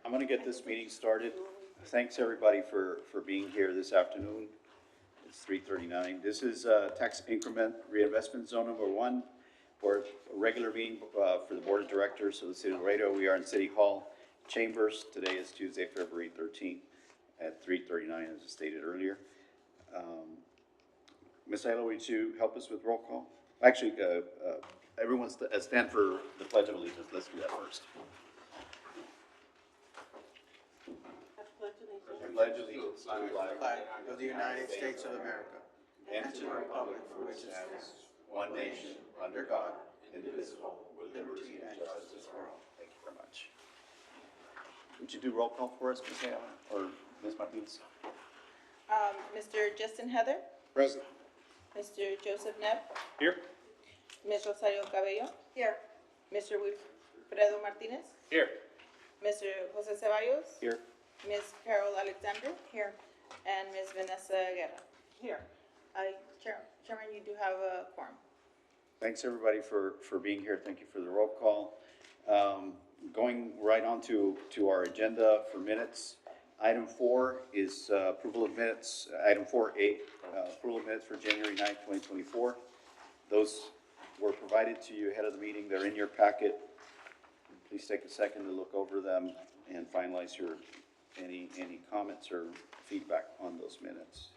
I'm going to get this meeting started. Thanks, everybody, for being here this afternoon. It's 3:39. This is Tax Increment Reinvestment Zone number 1 for a regular meeting for the Board of Directors of the City of Laredo. We are in City Hall Chambers. Today is Tuesday, February 13th at 3:39, as stated earlier. Ms. Ayla, would you help us with roll call? Actually, everyone stand for the Pledge of Allegiance. Let's do that first. Pledge allegiance to the flag of the United States of America and to the republic for which it stands, one nation, under God, indivisible, with liberty and justice for all. Thank you very much. Would you do roll call for us, Ms. Ayala, or Ms. Martinez? Mr. Justin Heather, Present. Mr. Joseph Neb, Here. Ms. Rosario Cabello, Here. Mr. Wilfredo Martinez, Here. Mr. Jose Ceballos, Here. Ms. Carol Alexander, Here. and Ms. Vanessa Guerra. Here. Chairman, you do have a quorum. Thanks, everybody, for being here. Thank you for the roll call. Going right on to our agenda for minutes. Item 4 is approval of minutes. Item 4A, approval of minutes for January 9th, 2024. Those were provided to you ahead of the meeting. They're in your packet. Please take a second to look over them and finalize your any comments or feedback on those minutes.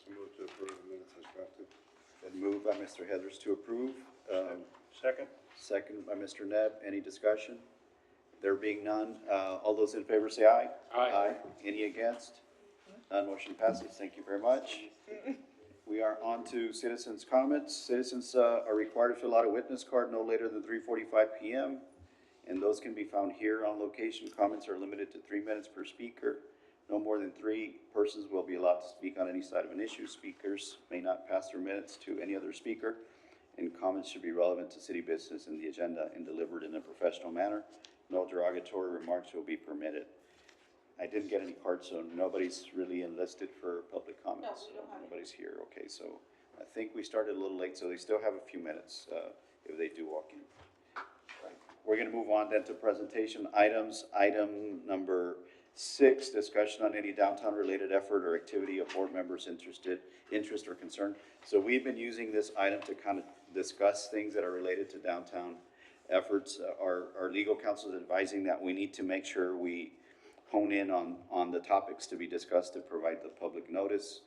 Move to approve the minutes as drafted. Been moved by Mr. Heathers to approve. Second. Second by Mr. Nebb. Any discussion? There being none, all those in favor say aye. Aye. Any against? None, motion passes. Thank you very much. We are on to citizens' comments. Citizens are required to fill out a witness card no later than 3:45 p.m. and those can be found here on location. Comments are limited to 3 minutes per speaker. No more than 3 persons will be allowed to speak on any side of an issue. Speakers may not pass their minutes to any other speaker, and comments should be relevant to city business and the agenda and delivered in a professional manner. No derogatory remarks will be permitted. I didn't get any cards, so nobody's really enlisted for public comments. No, we don't have any. Nobody's here. Okay, so I think we started a little late, so they still have a few minutes if they do walk in. Right. We're going to move on then to presentation items. Item number 6, discussion on any downtown related effort or activity of board members interest or concern. So we've been using this item to kind of discuss things that are related to downtown efforts. Our legal counsel is advising that we need to make sure we hone in on the topics to be discussed to provide the public notice.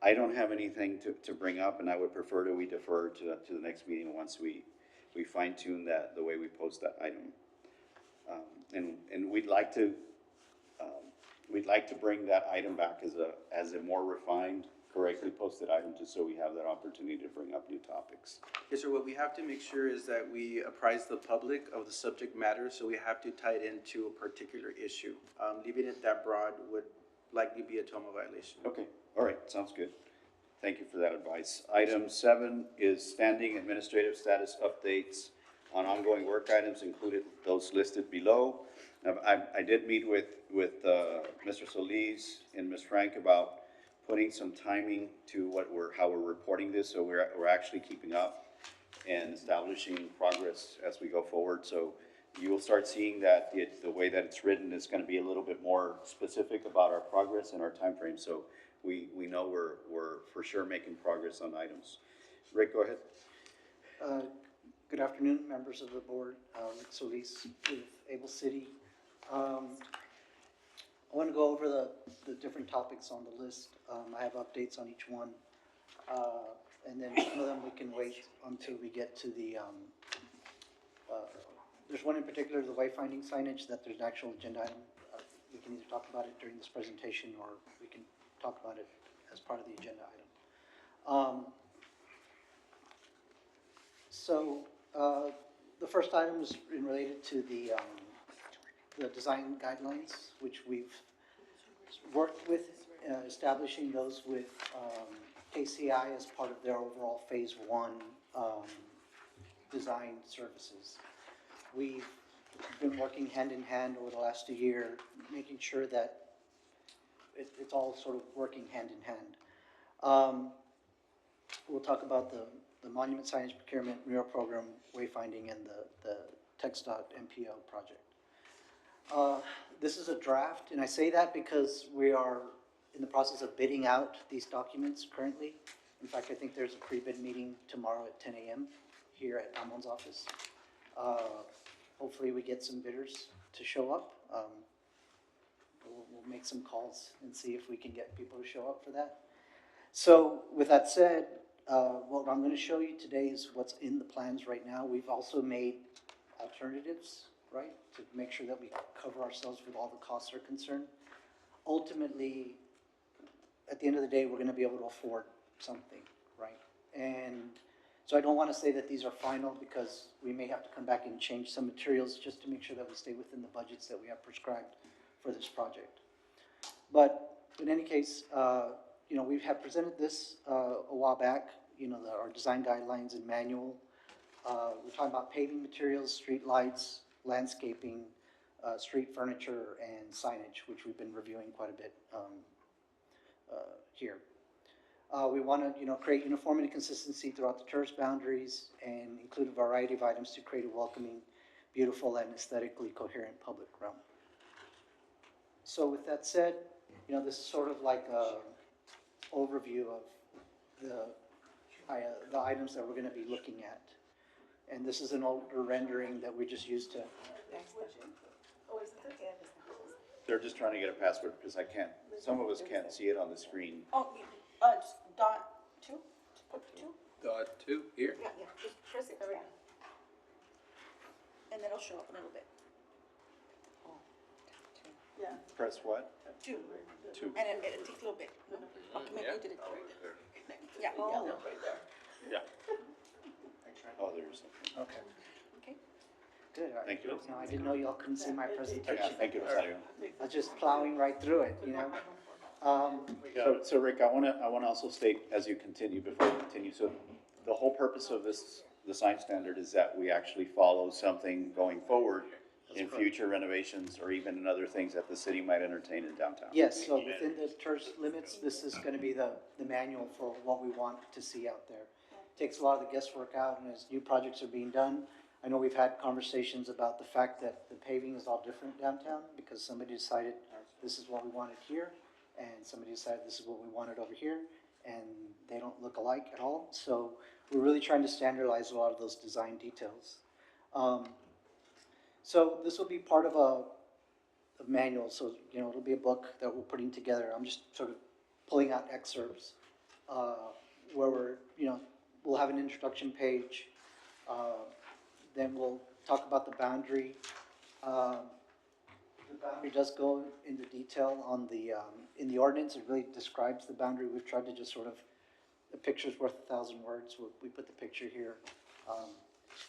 I don't have anything to bring up, and I would prefer that we defer to the next meeting once we fine tune that, the way we post that item. And we'd like to bring that item back as a more refined, correctly posted item, just so we have that opportunity to bring up new topics. Yes, sir. What we have to make sure is that we apprise the public of the subject matter, so we have to tie it into a particular issue. Leaving it that broad would likely be a TOMA violation. Okay, all right, sounds good. Thank you for that advice. Item 7 is standing administrative status updates on ongoing work items, included those listed below. I did meet with Mr. Solis and Ms. Frank about putting some timing to how we're reporting this, so we're actually keeping up and establishing progress as we go forward. So you will start seeing that the way that it's written is going to be a little bit more specific about our progress and our time frame. So we know we're for sure making progress on items. Rick, go ahead. Good afternoon, members of the board. Rick Solis with Able City. I want to go over the different topics on the list. I have updates on each one. And then some of them we can wait until we get to the, there's one in particular, the wayfinding signage, that there's an actual agenda item. We can either talk about it during this presentation or we can talk about it as part of the agenda item. The first item is related to the design guidelines, which we've worked with, establishing those with KCI as part of their overall phase 1 design services. We've been working hand in hand over the last year, making sure that it's all sort of working hand in hand. We'll talk about the monument signage procurement, mural program, wayfinding, and the TxDOT MPO project. This is a draft, and I say that because we are in the process of bidding out these documents currently. In fact, I think there's a pre-bid meeting tomorrow at 10 a.m. here at Amon's office. Hopefully we get some bidders to show up. We'll make some calls and see if we can get people to show up for that. So with that said, what I'm going to show you today is what's in the plans right now. We've also made alternatives, right, to make sure that we cover ourselves with all the costs are concerned. Ultimately, at the end of the day, we're going to be able to afford something, right? And so I don't want to say that these are final because we may have to come back and change some materials just to make sure that we stay within the budgets that we have prescribed for this project. But in any case, you know, we have presented this a while back, you know, our design guidelines and manual. We're talking about paving materials, street lights, landscaping, street furniture, and signage, which we've been reviewing quite a bit here. We want to, you know, create uniformity and consistency throughout the TERS boundaries and include a variety of items to create a welcoming, beautiful, and aesthetically coherent public realm. So with that said, you know, this is sort of like a overview of the items that we're going to be looking at. And this is an older rendering that we just used to. They're just trying to get a password because some of us can't see it on the screen. Oh, just dot two? Put two? Dot two here. Yeah, just press it around. And then it'll show up a little bit. Yeah, Press what? two. Two. And it takes a little bit. Okay, maybe Yeah. we did it right. Yeah. Yeah. Oh, there's something. Okay. Okay. Good. Thank you. No, I didn't know y'all couldn't see my Yeah, presentation. thank you, Rosario. I was just plowing right through it, you know? So Rick, I wanna also state, as you continue, before you continue, so the whole purpose of this, the sign standard is that we actually follow something going forward in future renovations or even in other things that the city might entertain in downtown. Yes, so within the TERS limits, this is gonna be the manual for what we want to see out there. Takes a lot of the guesswork out, and as new projects are being done, I know we've had conversations about the fact that the paving is all different downtown, because somebody decided this is what we wanted here, and somebody decided this is what we wanted over here, and they don't look alike at all. So we're really trying to standardize a lot of those design details. So this will be part of a manual, so, you know, it'll be a book that we're putting together. I'm just sort of pulling out excerpts where we're, you know, we'll have an introduction page, then we'll talk about the boundary. The boundary does go into detail on the, in the ordinance, it really describes the boundary. We've tried to just sort of, the picture's worth 1,000 words, we put the picture here.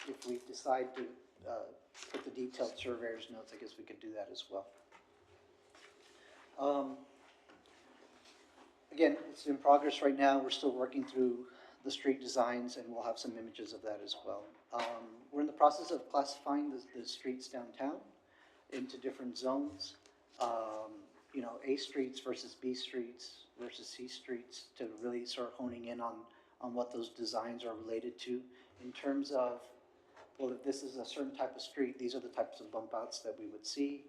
If we decide to put the detailed surveyor's notes, I guess we could do that as well. Again, it's in progress right now. We're still working through the street designs, and we'll have some images of that as well. We're in the process of classifying the streets downtown into different zones. You know, A streets versus B streets versus C streets, to really start honing in on what those designs are related to in terms of, well, if this is a certain type of street, these are the types of bump outs that we would see.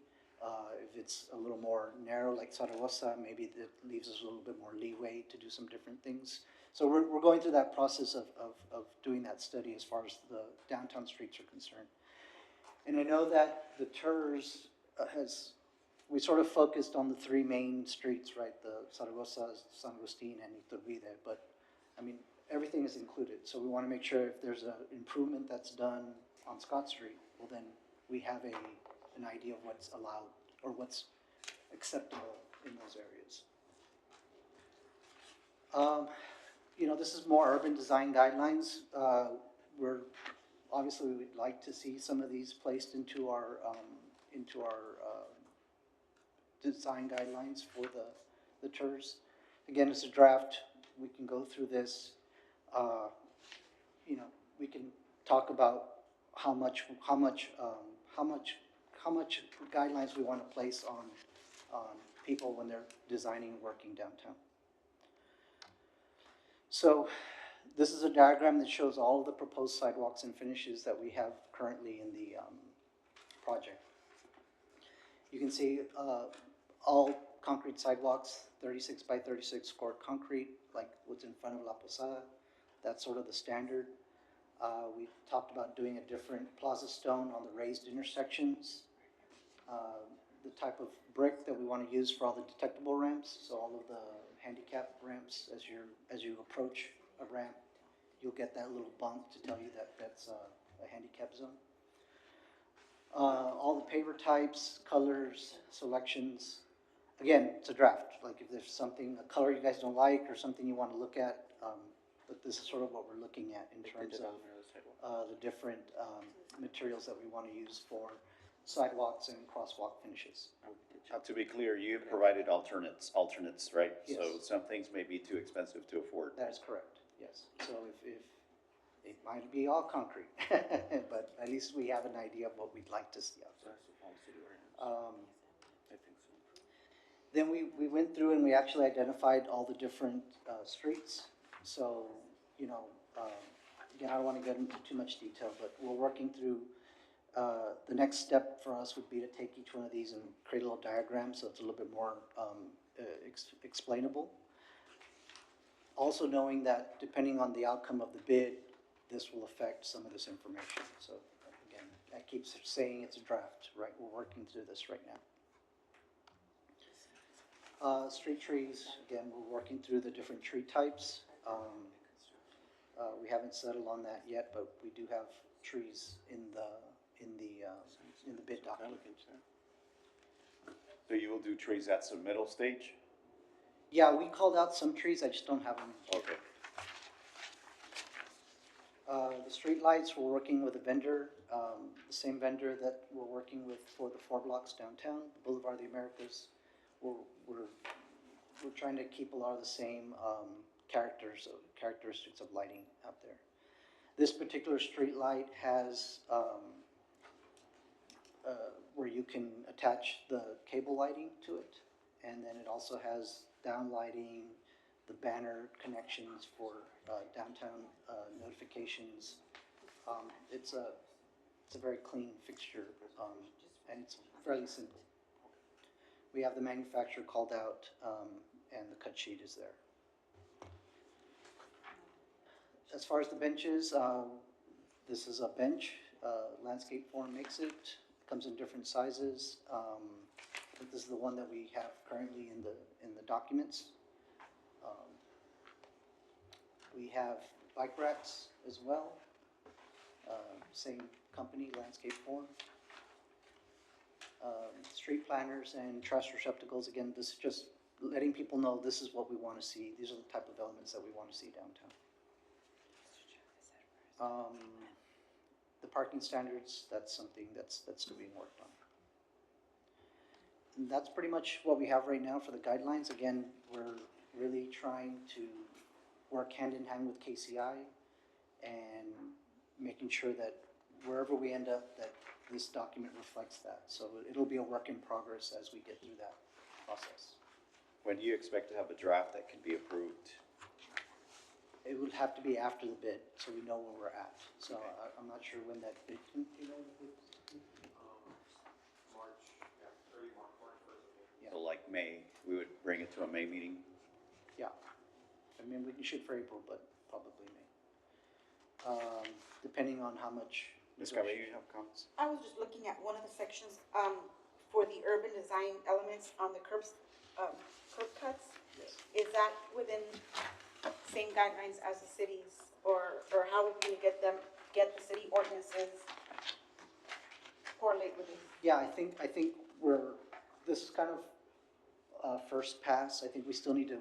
If it's a little more narrow like Zaragoza, maybe that leaves us a little bit more leeway to do some different things. So we're going through that process of doing that study as far as the downtown streets are concerned. And I know that the TERS we sort of focused on the three main streets, right? The Zaragoza, San Agustin, and Iturbide, but I mean, everything is included. So we want to make sure if there's an improvement that's done on Scott Street, well then we have an idea of what's allowed or what's acceptable in those areas. You know, this is more urban design guidelines. Obviously we would like to see some of these placed into our design guidelines for the TERS. Again, it's a draft. We can go through this. You know, we can talk about how much guidelines we want to place on people when they're designing and working downtown. So this is a diagram that shows all of the proposed sidewalks and finishes that we have currently in the project. You can see all concrete sidewalks, 36 by 36 scored concrete, like what's in front of La Posada. That's sort of the standard. We talked about doing a different plaza stone on the raised intersections. The type of brick that we want to use for all the detectable ramps, so all of the handicap ramps, as you approach a ramp, you'll get that little bump to tell you that that's a handicap zone. All the paver types, colors, selections. Again, it's a draft. Like if there's something, a color you guys don't like or something you want to look at, but this is sort of what we're looking at in terms of the different materials that we want to use for sidewalks and crosswalk finishes. To be clear, you provided alternates, right? Yes. So some things may be too expensive to afford. That is correct, yes. So if it might be all concrete, but at least we have an idea of what we'd like to see out there. Then we went through and we actually identified all the different streets. So, you know, again, I don't want to get into too much detail, but we're working through, the next step for us would be to take each one of these and create a little diagram so it's a little bit more explainable. Also knowing that depending on the outcome of the bid, this will affect some of this information. So again, I keep saying it's a draft, right? We're working through this right now. Street trees, again, we're working through the different tree types. We haven't settled on that yet, but we do have trees in the bid document. So you will do trees at submittal stage? Yeah, we called out some trees, I just don't have them. Okay. The street lights, we're working with a vendor, the same vendor that we're working with for the 4 blocks downtown, Boulevard of the Americas. We're trying to keep a lot of the same characteristics of lighting out there. This particular street light has where you can attach the cable lighting to it, and then it also has down lighting, the banner connections for downtown notifications. It's a very clean fixture, and it's fairly simple. We have the manufacturer called out, and the cut sheet is there. As far as the benches, this is a bench. Landscape Form makes it. Comes in different sizes. But this is the one that we have currently in the documents. We have bike racks as well. Same company, Landscape Form. Street planters and trash receptacles. Again, this is just letting people know this is what we want to see. These are the type of elements that we want to see downtown. The parking standards, that's something that's still being worked on. And that's pretty much what we have right now for the guidelines. Again, we're really trying to work hand in hand with KCI and making sure that wherever we end up, that this document reflects that. So it'll be a work in progress as we get through that process. When do you expect to have a draft that can be approved? It would have to be after the bid, so we know where we're at. So I'm not sure when that bid, do you know? So like May, we would bring it to a May meeting? Yeah. I mean, we can shoot for April, but probably May. Depending on how much. Ms. Cabello, you have comments? I was just looking at one of the sections, for the urban design elements on the curb cuts. Yes. Is that within same guidelines as the cities, or how are we gonna get the city ordinances correlate with it? Yeah, I think this is kind of first pass. I think we still need to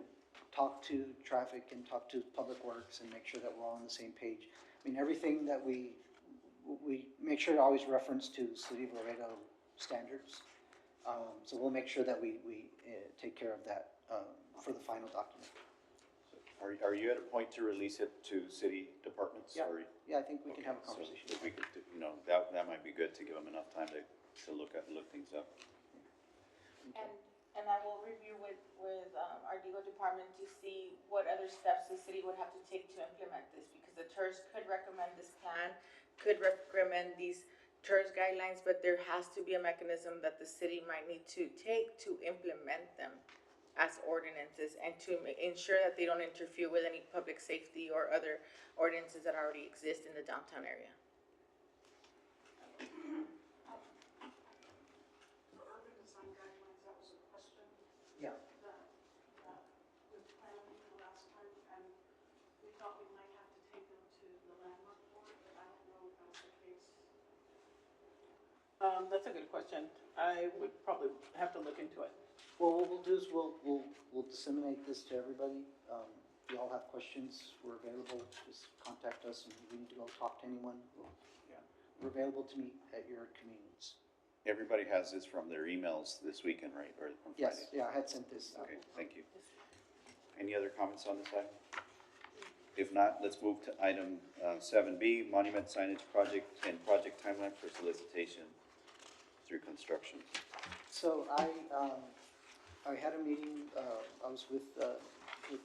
talk to traffic and talk to public works and make sure that we're all on the same page. I mean, everything that we make sure to always reference to City of Laredo standards. So we'll make sure that we take care of that for the final document. Are you at a point to release it to city departments? Yeah. Or- Yeah, I think we can have a So conversation. if we could, that might be good to give them enough time to look things up. And And I will review with our legal department to see what other steps the city would have to take to implement this, because the TERS could recommend this plan, could recommend these TERS guidelines, but there has to be a mechanism that the city might need to take to implement them as ordinances and to ensure that they don't interfere with any public safety or other ordinances that already exist in the downtown area. For urban design guidelines, that was a question Yeah. that was planning the last time, and we thought we might have to take them to the landmark board, but I don't know if that's the case. That's a good question. I would probably have to look into it. Well, what we'll do is we'll disseminate this to everybody. If you all have questions, we're available. Just contact us, and if we need to go talk to anyone, we're available to meet at your convenience. Everybody has this from their emails this weekend, right, or from Friday? Yes, yeah, I had sent this out. Okay, thank you. Any other comments on this item? If not, let's move to item 7B, monument signage project and project timeline for solicitation through construction. So I had a meeting, I was with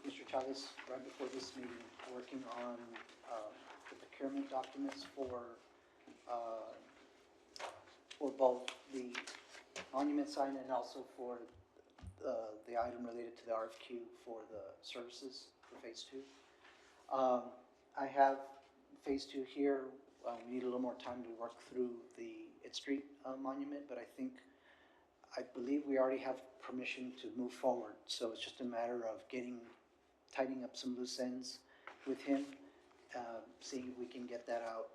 Mr. Chavez right before this meeting, working on the procurement documents for both the monument sign and also for the item related to the RFQ for the services for phase two. I have phase two here. We need a little more time to work through the Ed Street monument, but I believe we already have permission to move forward. So it's just a matter of tightening up some loose ends with him, seeing if we can get that out,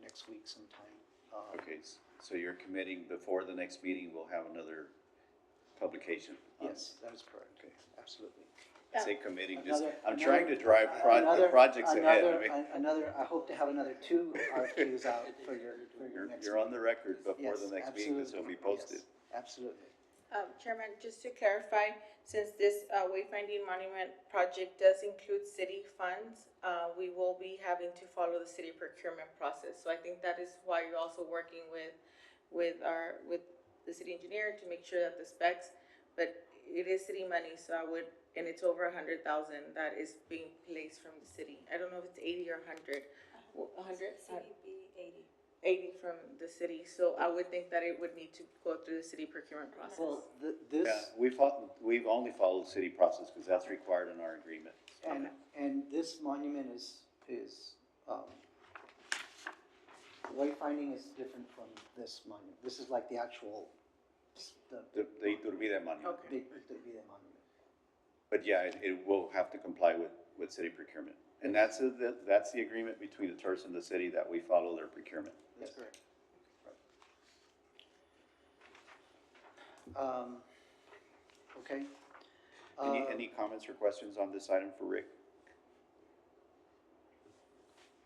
next week sometime. Okay, so you're committing before the next meeting, we'll have another publication? Yes, that is correct. Okay. Absolutely. I say committing, just, Another- I'm trying to drive the Another- projects ahead. I another- mean, I hope to have another 2 RFQs out for your next you're on the meeting. record before Yes, the next meeting, this will be absolutely. posted. Yes, absolutely. Chairman, just to clarify, since this wayfinding monument project does include city funds, we will be having to follow the city procurement process. So I think that is why you're also working with the city engineer to make sure that the specs, but it is city money, so and it's over 100,000 that is being placed from the city. I don't know if it's 80 or 100. 100? CDB 80. 80 from the city, so I would think that it would need to go through the city procurement process. Well, Yeah, this, we've only folled city process because that's required in our agreement. and this monument is wayfinding is different from this monument. This is like the actual, the The Iturbide monument. Okay. Vida monument. But yeah, it will have to comply with city procurement. And that's the agreement between the TERS and the city, that we follow their procurement. That's correct. Okay. Any comments or questions on this item for Rick?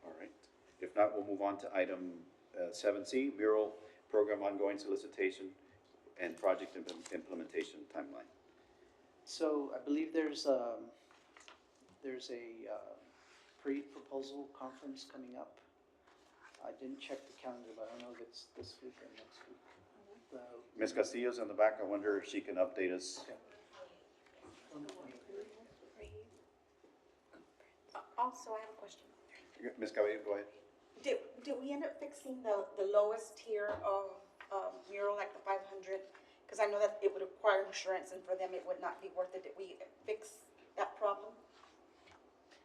All right. If not, we'll move on to item 7C, mural program ongoing solicitation and project implementation timeline. So I believe there's a pre-proposal conference coming up. I didn't check the calendar, but I don't know if it's this week or next week. Ms. Castillo's in the back. I wonder if she can update us. Also, I have a question. Ms. Cabello, go ahead. Did we end up fixing the lowest tier of mural, like the 500? Because I know that it would require insurance, and for them, it would not be worth it. Did we fix that problem?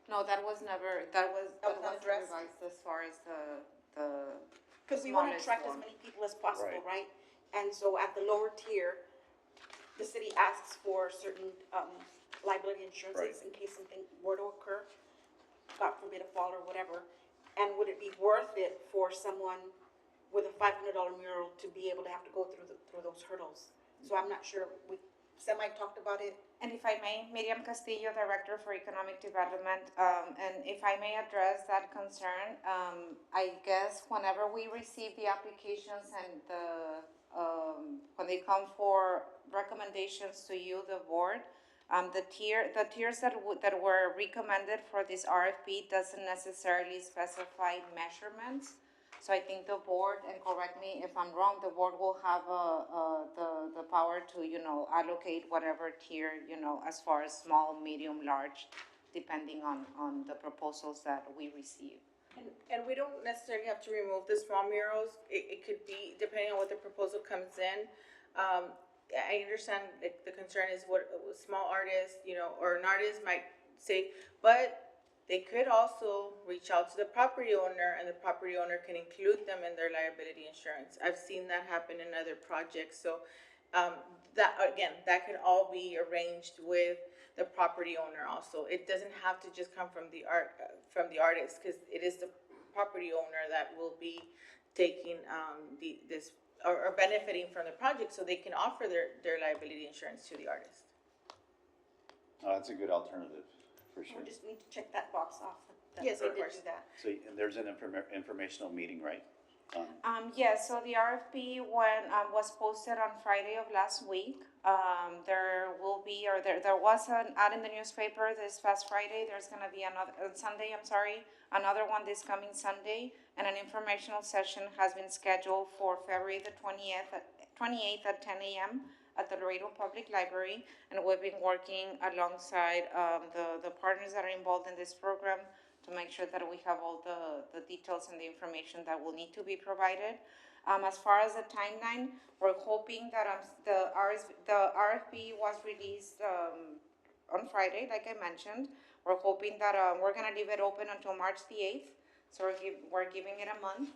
No, that was never, that was not addressed? revised as far as the Because we want to smallest attract as one. many people as possible, Right. right? And so at the lower tier, the city asks for certain liability insurances in case something were to occur, God forbid a fall or whatever. And would it be worth it for someone with a $500 mural to be able to have to go through those hurdles? So I'm not sure, we talked about it. And if I may, Miriam Castillo, Director for Economic Development, and if I may address that concern, I guess whenever we receive the applications and when they come for recommendations to you, the board, the tiers that were recommended for this RFP doesn't necessarily specify measurements. So I think the board, and correct me if I'm wrong, the board will have the power to, allocate whatever tier, as far as small, medium, large, depending on the proposals that we receive. And we don't necessarily have to remove the small murals. It could be, depending on what the proposal comes in. I understand the concern is what a small artist, or an artist might say, but they could also reach out to the property owner, and the property owner can include them in their liability insurance. I've seen that happen in other projects. So that can all be arranged with the property owner also. It doesn't have to just come from the artist, because it is the property owner that will be taking this or benefiting from the project, so they can offer their liability insurance to the artist. That's a good alternative, for sure. We just need to check that box off. Yes, They of did course. do that. So, and there's an informational meeting, right? Yes, so the RFP was posted on Friday of last week. There will be, or there was an ad in the newspaper this past Friday. There's gonna be another one this coming Sunday, and an informational session has been scheduled for February the 28th at 10 a.m. at the Laredo Public Library, and we've been working alongside the partners that are involved in this program to make sure that we have all the details and the information that will need to be provided. As far as the timeline, we're hoping that the RFP was released on Friday, like I mentioned. We're hoping that we're going to leave it open until March the 8th, so we're giving it a month.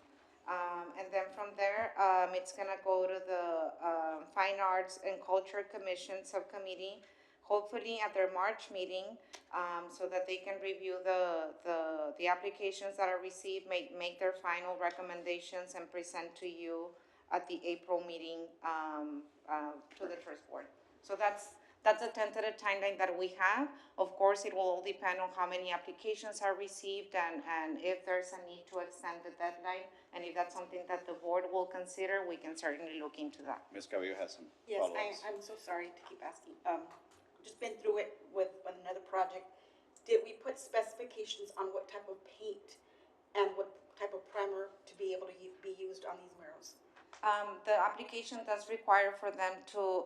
And then from there, it's going to go to the Fine Arts and Culture Commission Subcommittee, hopefully at their March meeting, so that they can review the applications that are received, make their final recommendations, and present to you at the April meeting to the first board. So that's a tentative timeline that we have. Of course, it will all depend on how many applications are received, and if there's a need to extend the deadline, and if that's something that the board will consider, we can certainly look into that. Ms. Cabello has some Yes, follow-ups. I'm so sorry to keep asking. Just been through it with another project. Did we put specifications on what type of paint and what type of primer to be able to be used on these murals? The application does require for them to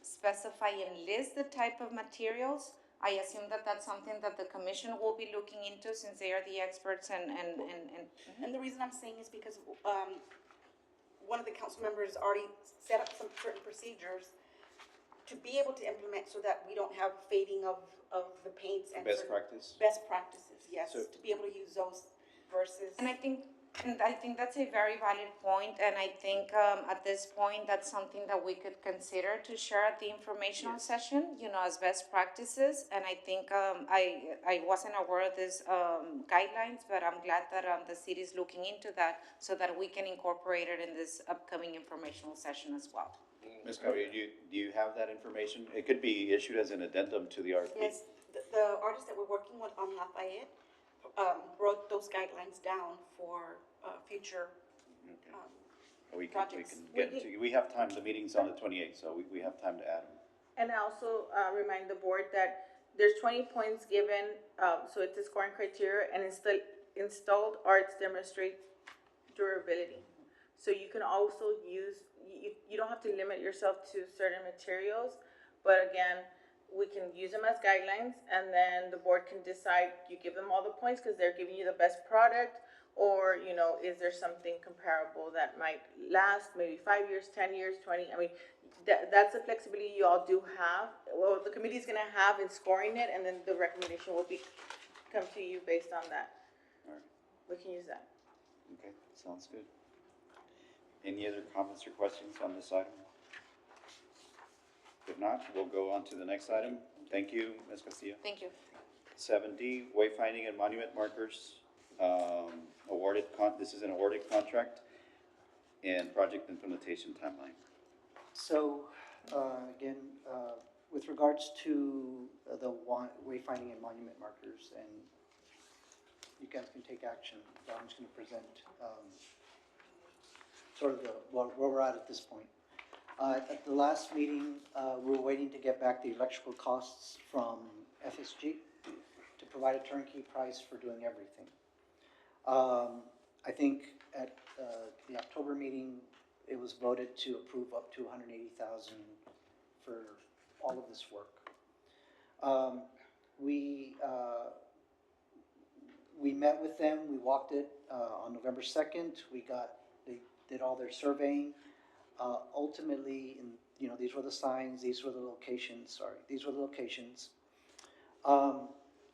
specify and list the type of materials. I assume that that's something that the commission will be looking into, since they are the experts and. And the reason I'm saying is because one of the council members already set up some certain procedures to be able to implement, so that we don't have fading of the paints and Best certain practice? best practices, yes, So- to be able to use those versus. And I think that's a very valid point, and I think at this point, that's something that we could consider to share at the informational session, as best practices. And I think I wasn't aware of these guidelines, but I'm glad that the city is looking into that, so that we can incorporate it in this upcoming informational session as well. Ms. Cabello, do you have that information? It could be issued as an addendum to the RFP. Yes, the artist that we're working with on Lafayette wrote those guidelines down for future Okay. We projects. can get into, we have time, the meeting's on the 28th, so we have time to add them. And I also remind the board that there's 20 points given, so it's a scoring criteria, and installed arts demonstrate durability. So you can also use, you don't have to limit yourself to certain materials, but again, we can use them as guidelines, and then the board can decide, you give them all the points because they're giving you the best product, or, is there something comparable that might last maybe 5 years, 10 years, 20, I mean, that's the flexibility you all do have, well, the committee's gonna have in scoring it, and then the recommendation will come to you based on that. All right. We can use that. Okay, sounds good. Any other comments or questions on this item? If not, we'll go on to the next item. Thank you, Ms. Castillo. Thank you. 7D, wayfinding and monument markers, this is an awarded contract and project implementation timeline. So, again, with regards to the wayfinding and monument markers, and you guys can take action, I'm just going to present sort of where we're at this point. At the last meeting, we were waiting to get back the electrical costs from FSG to provide a turnkey price for doing everything. I think at, the October meeting, it was voted to approve up to 180,000 for all of this work. We met with them, we walked it, on November 2nd, they did all their surveying. Ultimately, these were the signs, these were the locations.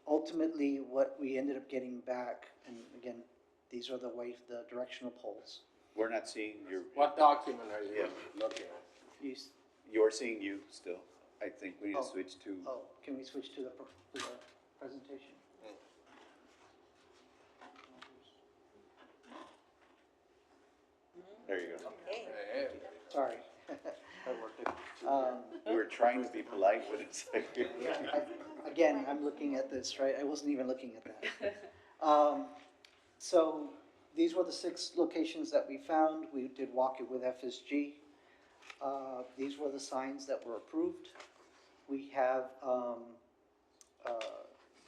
Ultimately, what we ended up getting back, and again, these are the directional poles. We're not seeing your, What document are you Yeah. looking at? you're seeing you still. I think we need to Oh. switch to, Oh, can we switch to the presentation? there you go. Okay. Hey, Sorry. We were trying to be polite, but it's like. Again, I'm looking at this, right? I wasn't even looking at that. So these were the 6 locations that we found. We did walk it with FSG. These were the signs that were approved. We have,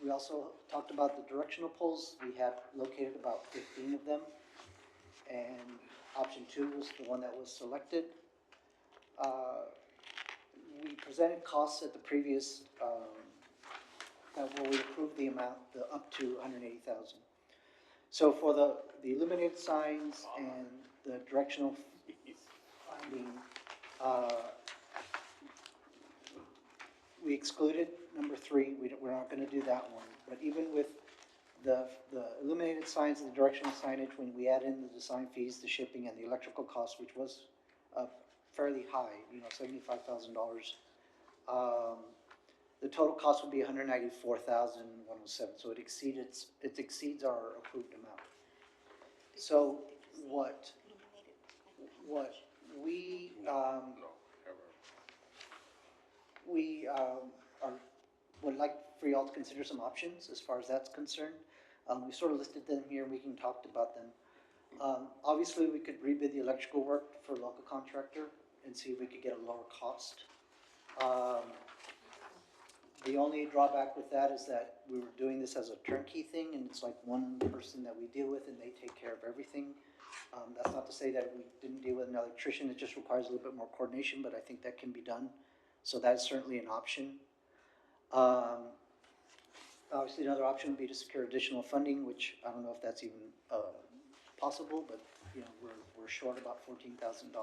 we also talked about the directional poles. We have located about 15 of them. And option 2 was the one that was selected. We presented costs at the previous, where we approved the amount, the up to 180,000. So for the illuminated signs and the directional finding, we excluded number 3. We're not going to do that one. But even with the illuminated signs and the directional signage, when we add in the design fees, the shipping, and the electrical cost, which was fairly high, $75,000. The total cost would be $194,107. So it exceeds our approved amount. So what we would like for y'all to consider some options as far as that's concerned. We sort of listed them here. We can talk about them. Obviously, we could rebid the electrical work for a local contractor and see if we could get a lower cost. The only drawback with that is that we were doing this as a turnkey thing, and it's like one person that we deal with and they take care of everything. That's not to say that we didn't deal with an electrician. It just requires a little bit more coordination, but I think that can be done. So that's certainly an option. Obviously, another option would be to secure additional funding, which I don't know if that's even possible, but we're short about $14,000.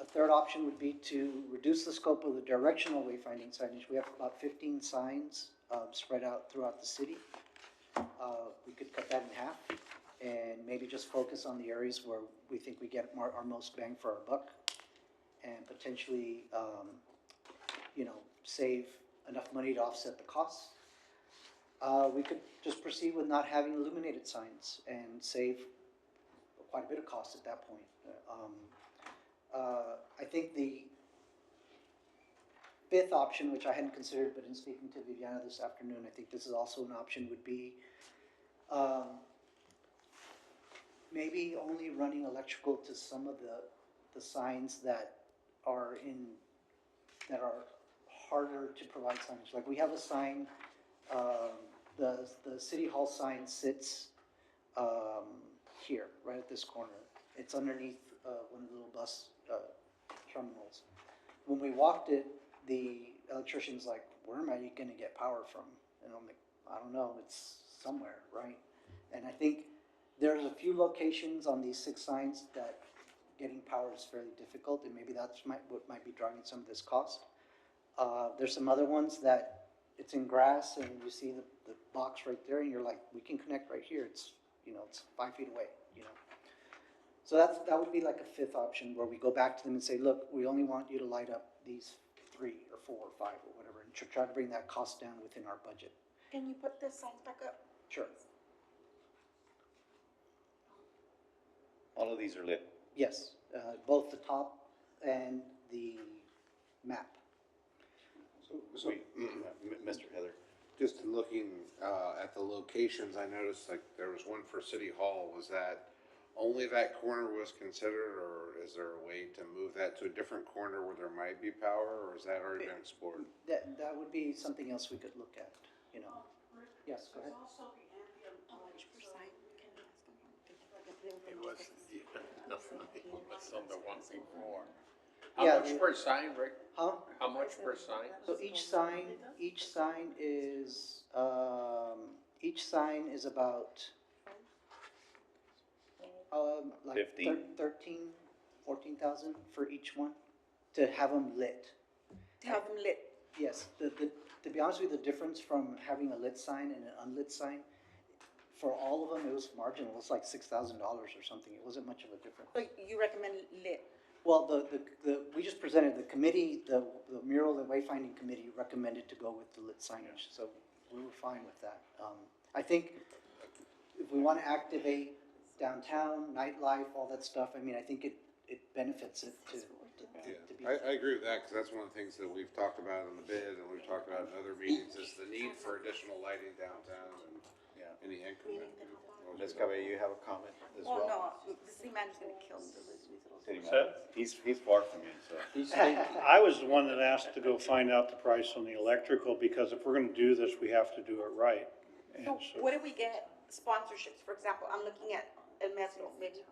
A third option would be to reduce the scope of the directional wayfinding signage. We have about 15 signs spread out throughout the city. We could cut that in half and maybe just focus on the areas where we think we get our most bang for our buck, and potentially, save enough money to offset the costs. We could just proceed with not having illuminated signs and save quite a bit of cost at that point. I think the 5th option, which I hadn't considered, but in speaking to Viviana this afternoon, I think this is also an option, would be maybe only running electrical to some of the signs that are harder to provide signage. Like we have a sign, the City Hall sign sits here, right at this corner. It's underneath one of the little bus terminals. When we walked it, the electrician's like, where am I going to get power from? And I'm like, I don't know, it's somewhere, right? And I think there's a few locations on these 6 signs that getting power is fairly difficult, and maybe that's what might be driving some of this cost. There's some other ones that it's in grass, and you see the box right there, and you're like, we can connect right here. It's it's 5 feet away. So that would be like a 5th option, where we go back to them and say, look, we only want you to light up these 3 or 4 or 5 or whatever, and try to bring that cost down within our budget. Can you put the signs back up? Sure. All of these are lit. Yes, both the top and the map. So Mr. Heather. just looking at the locations, I noticed like there was one for City Hall. Was that only that corner was considered, or is there a way to move that to a different corner where there might be power, or has that already been explored? That would be something else we could look at, Yes, go ahead. How much per sign? Can you ask them? It was, definitely was on the one before. Yeah, How much per sign, Rick? Huh? How much per sign? So each sign is about, like 15. 14,000 for each one, to have them lit. To have them lit. Yes, to be honest with you, the difference from having a lit sign and an unlit sign, for all of them, it was marginal, it was like $6,000 or something, it wasn't much of a difference. So you recommend lit? Well, we just presented, the committee, the mural, the wayfinding committee recommended to go with the lit signage, so we were fine with that. I think if we want to activate downtown, nightlife, all that stuff, I mean, I think it benefits it to be. I agree with that, because that's one of the things that we've talked about in the bid, and we've talked about in other meetings, is the need for additional lighting downtown and Yeah. any increment. Ms. Cabello, you have a comment as Well, well? no, the city manager's gonna kill me. City manager. He's far from you, so. I was the one that asked to go find out the price on the electrical, because if we're gonna do this, we have to do it right. And So so, what if we get sponsorships? For example, I'm looking at El Metro, maybe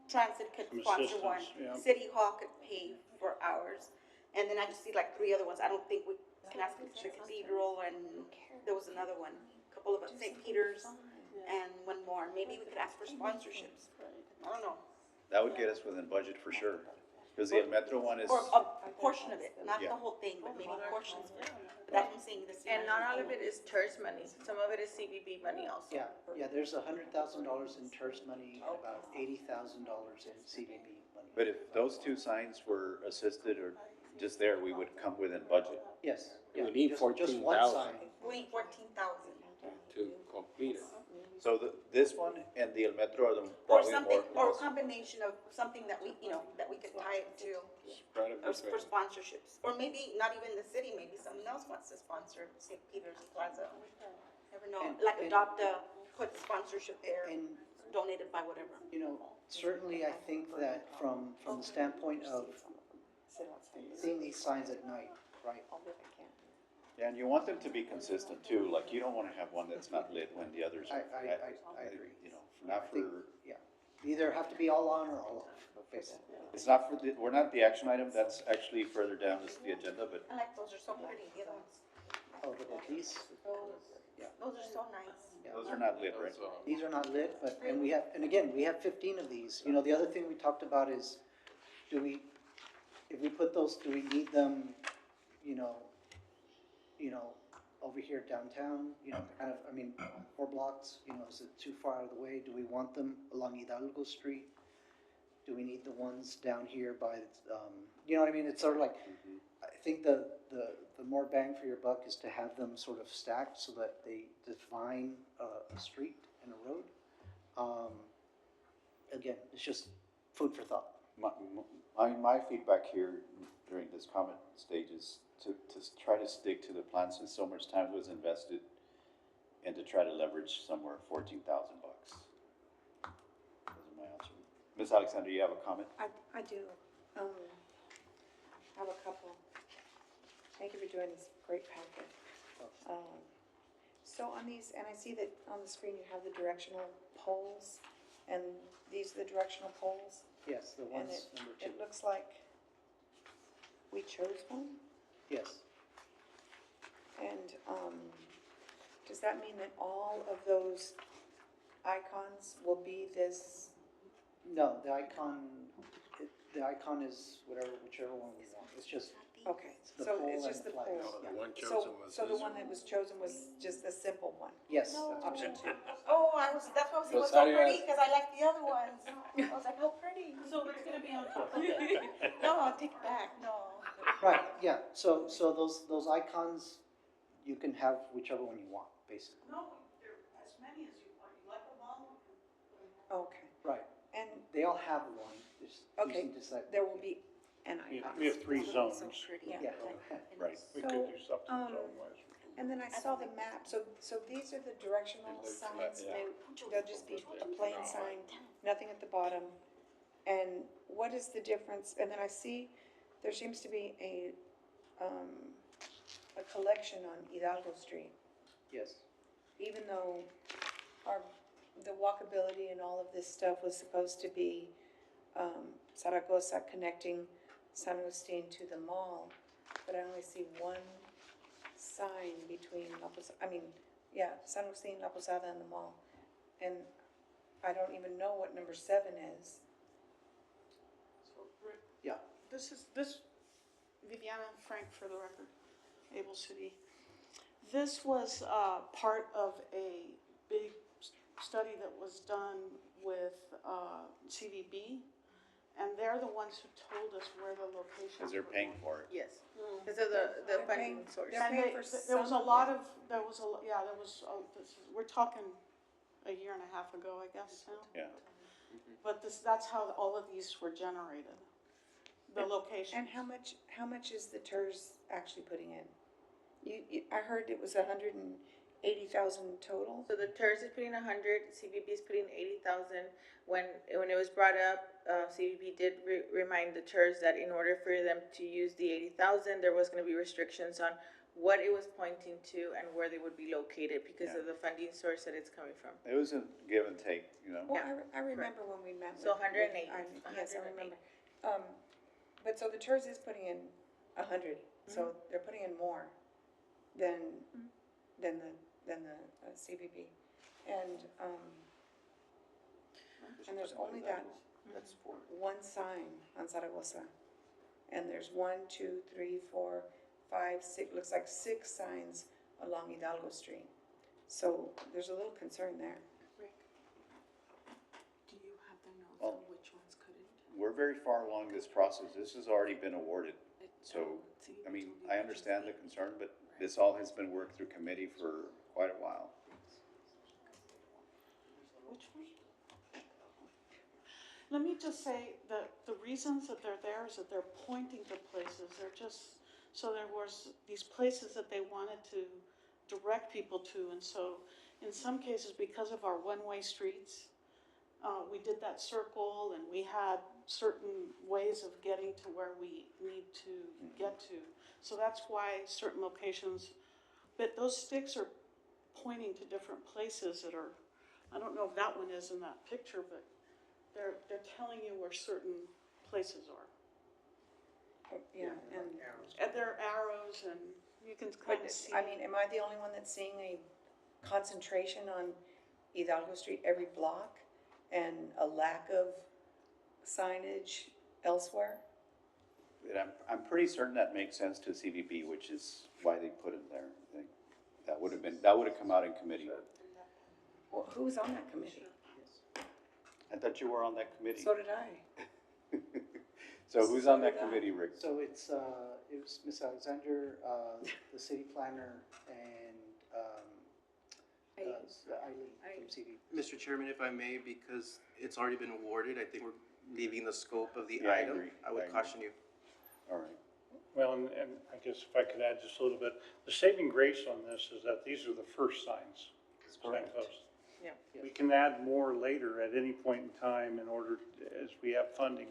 Transit could Some sponsor one. assistance, yeah. City Hall could pay for ours. And then I just see like 3 other ones. I don't think we can ask the Cathedral, and there was another one, a couple of St. Peter's and one more. Maybe we could ask for sponsorships. I don't know. That would get us within budget for sure. Because the El Metro one is, Or a portion of it, not Yeah. the whole thing, but maybe portions of it. But that's what I'm saying, the city And not all manager- of it is TERS money, some of it is CBB money also. Yeah, there's $100,000 in TERS money, and about $80,000 in CBB money. but if those two signs were assisted or just there, we would come within budget. Yes. We yeah, need just one 14,000. sign. We need 14,000. to complete it. So this one and the El Metro are the Or probably something, more. or a combination of something that we, that we could tie it to, Spread it or between. for sponsorships. Or maybe not even the city, maybe someone else wants to sponsor St. Peter's Plaza. Never know, And- like and- adopt put sponsorship there, And, donated by whatever. certainly I think that from the standpoint of seeing these signs at night, right? Yeah, and you want them to be consistent too, like you don't wanna have one that's not lit when the others are. I agree. You know, not for, Yeah, either have to be all on or all off, basically. it's not for, we're not the action item, that's actually further down the agenda, but I like those, are so pretty, the other ones. Oh, but these, Those are so nice. those are not lit, right? these are not lit, but, and again, we have 15 of these. The other thing we talked about is, if we put those, do we need them, over here downtown, kind of, 4 blocks, is it too far out of the way? Do we want them along Hidalgo Street? Do we need the ones down here by, you know what I mean? It's sort of like, I think the more bang for your buck is to have them sort of stacked so that they define a street and a road. Again, it's just food for thought. My feedback here during this comment stage is to try to stick to the plan since so much time was invested and to try to leverage somewhere $14,000. Those are my answer. Ms. Alexander, you have a comment? I do. I have a couple. Thank you for doing this great packet. So on these, and I see that on the screen you have the directional poles, and these are the directional poles. Yes, the And ones number 2. it looks like we chose one. Yes. And does that mean that all of those icons will be this? No, the icon is whichever one we want. It's just Okay, the so pole it's and just the the flag. pole. No, the one So, chosen was so the this one that was chosen was just the simple one, Yes, that's option 2. Oh, that's why I was saying, what's so Rosario pretty, has- because I like the other ones. I was like, how pretty. So it's gonna be on top of it. No, I'll take it back, no. right. Yeah. So those icons, you can have whichever one you want, basically. No, there are as many as you want, you like them all? Okay, Right. and, They all have one. Just, you okay, can decide. there will be an icon. we have 3 zones, Yeah. Yeah. Right. we So, could do something um, zone-wise. And then I saw the map, so these are the directional signs, yeah. they'll just be a plain sign, nothing at the bottom. And what is the difference, and then I see, there seems to be a collection on Hidalgo Street, Yes. even though our the walkability and all of this stuff was supposed to be, Zaragoza connecting San Agustin to the mall, but I only see one sign between San Agustin, La Posada, and the mall. And I don't even know what number 7 is. So, Rick, Yeah. this, Viviana Frank for the record, Able City. This was, part of a big study that was done with, CVB, and they're the ones who told us where the locations Because they're were paying going. for it. Yes, because of the funding source. They're And paying they, for there was a some of lot it. of, we're talking a year and a half ago, I guess now. Yeah. But that's how all of these were generated, the location. And how much is the TERS actually putting in? I heard it was 180,000 total. So the TERS is putting 100, CVB is putting 80,000. When it was brought up, CVB did remind the TERS that in order for them to use the 80,000, there was gonna be restrictions on what it was pointing to and where they would be located because of the funding source that it's coming from. It was a give and take, you know. Well, I remember when we met. So with- 108, Yes, I 108. remember. But so the TERS is putting in 100, so they're putting in more than the CVB. And there's only that That's for one sign on Zaragoza. And there's 1, 2, 3, 4, 5, 6, looks like 6 signs along Hidalgo Street. So there's a little concern there. Rick, do you have the notes Well, on which ones couldn't? We're very far along this process. This has already been awarded. So, I mean, I understand the concern, but this all has been worked through committee for quite a while. Which one? Let me just say that the reasons that they're there is that they're pointing to places. They're just, so there was these places that they wanted to direct people to. And so in some cases, because of our one-way streets, we did that circle and we had certain ways of getting to where we need to get to. So that's why certain locations, but those sticks are pointing to different places that are, I don't know if that one is in that picture, but they're telling you where certain places are. Yeah, and, And they're arrows and you can kind but, of see. I mean, am I the only one that's seeing a concentration on Hidalgo Street every block and a lack of signage elsewhere? But I'm pretty certain that makes sense to CVB, which is why they put it there. I think that would have come out in committee. Well, who's on that committee? I thought you were on that committee. So did I. So who's on that committee, Rick? So it was Ms. Alexander, the city planner, and, Eileen from CV. Mr. Chairman, if I may, because it's already been awarded, I think we're leaving the scope of the Yeah, I item. agree. I would I agree. caution you. All right. Well, and I guess if I could add just a little bit, the saving grace on this is that these are the first signs. Signposts. Yeah. We can add more later at any point in time in order, as we have funding,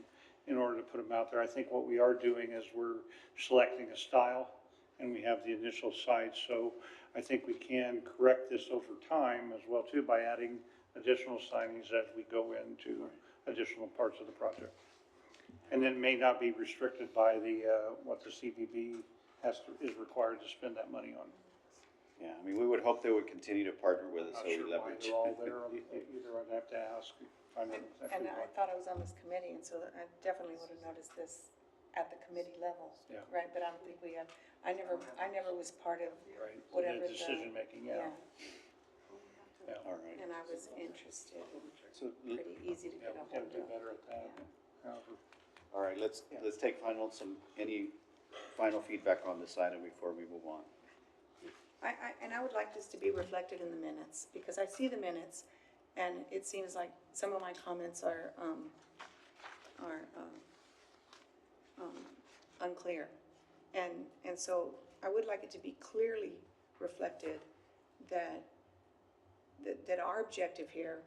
in order to put them out there. I think what we are doing is we're selecting a style and we have the initial sites. So I think we can correct this over time as well too by adding additional signings as we go into additional parts of the project. And then may not be restricted by the, what the CVB is required to spend that money on. Yeah, I mean, we would hope they would continue to partner with us, so I'm not we sure why leverage. they're all there, either I'd have to ask, find out exactly And why. I thought I was on this committee, and so I definitely would have noticed this at the committee level. Yeah. Right, but I don't think we have, I never was part of Right, whatever the the. decision-making, yeah. Yeah. All right. And I was interested, So, pretty easy to Yeah, get a we gotta hold do of. better at that. Yeah. However, all right, let's take any final feedback on this item before we move on. And I would like this to be reflected in the minutes, because I see the minutes, and it seems like some of my comments are unclear. And so I would like it to be clearly reflected that our objective here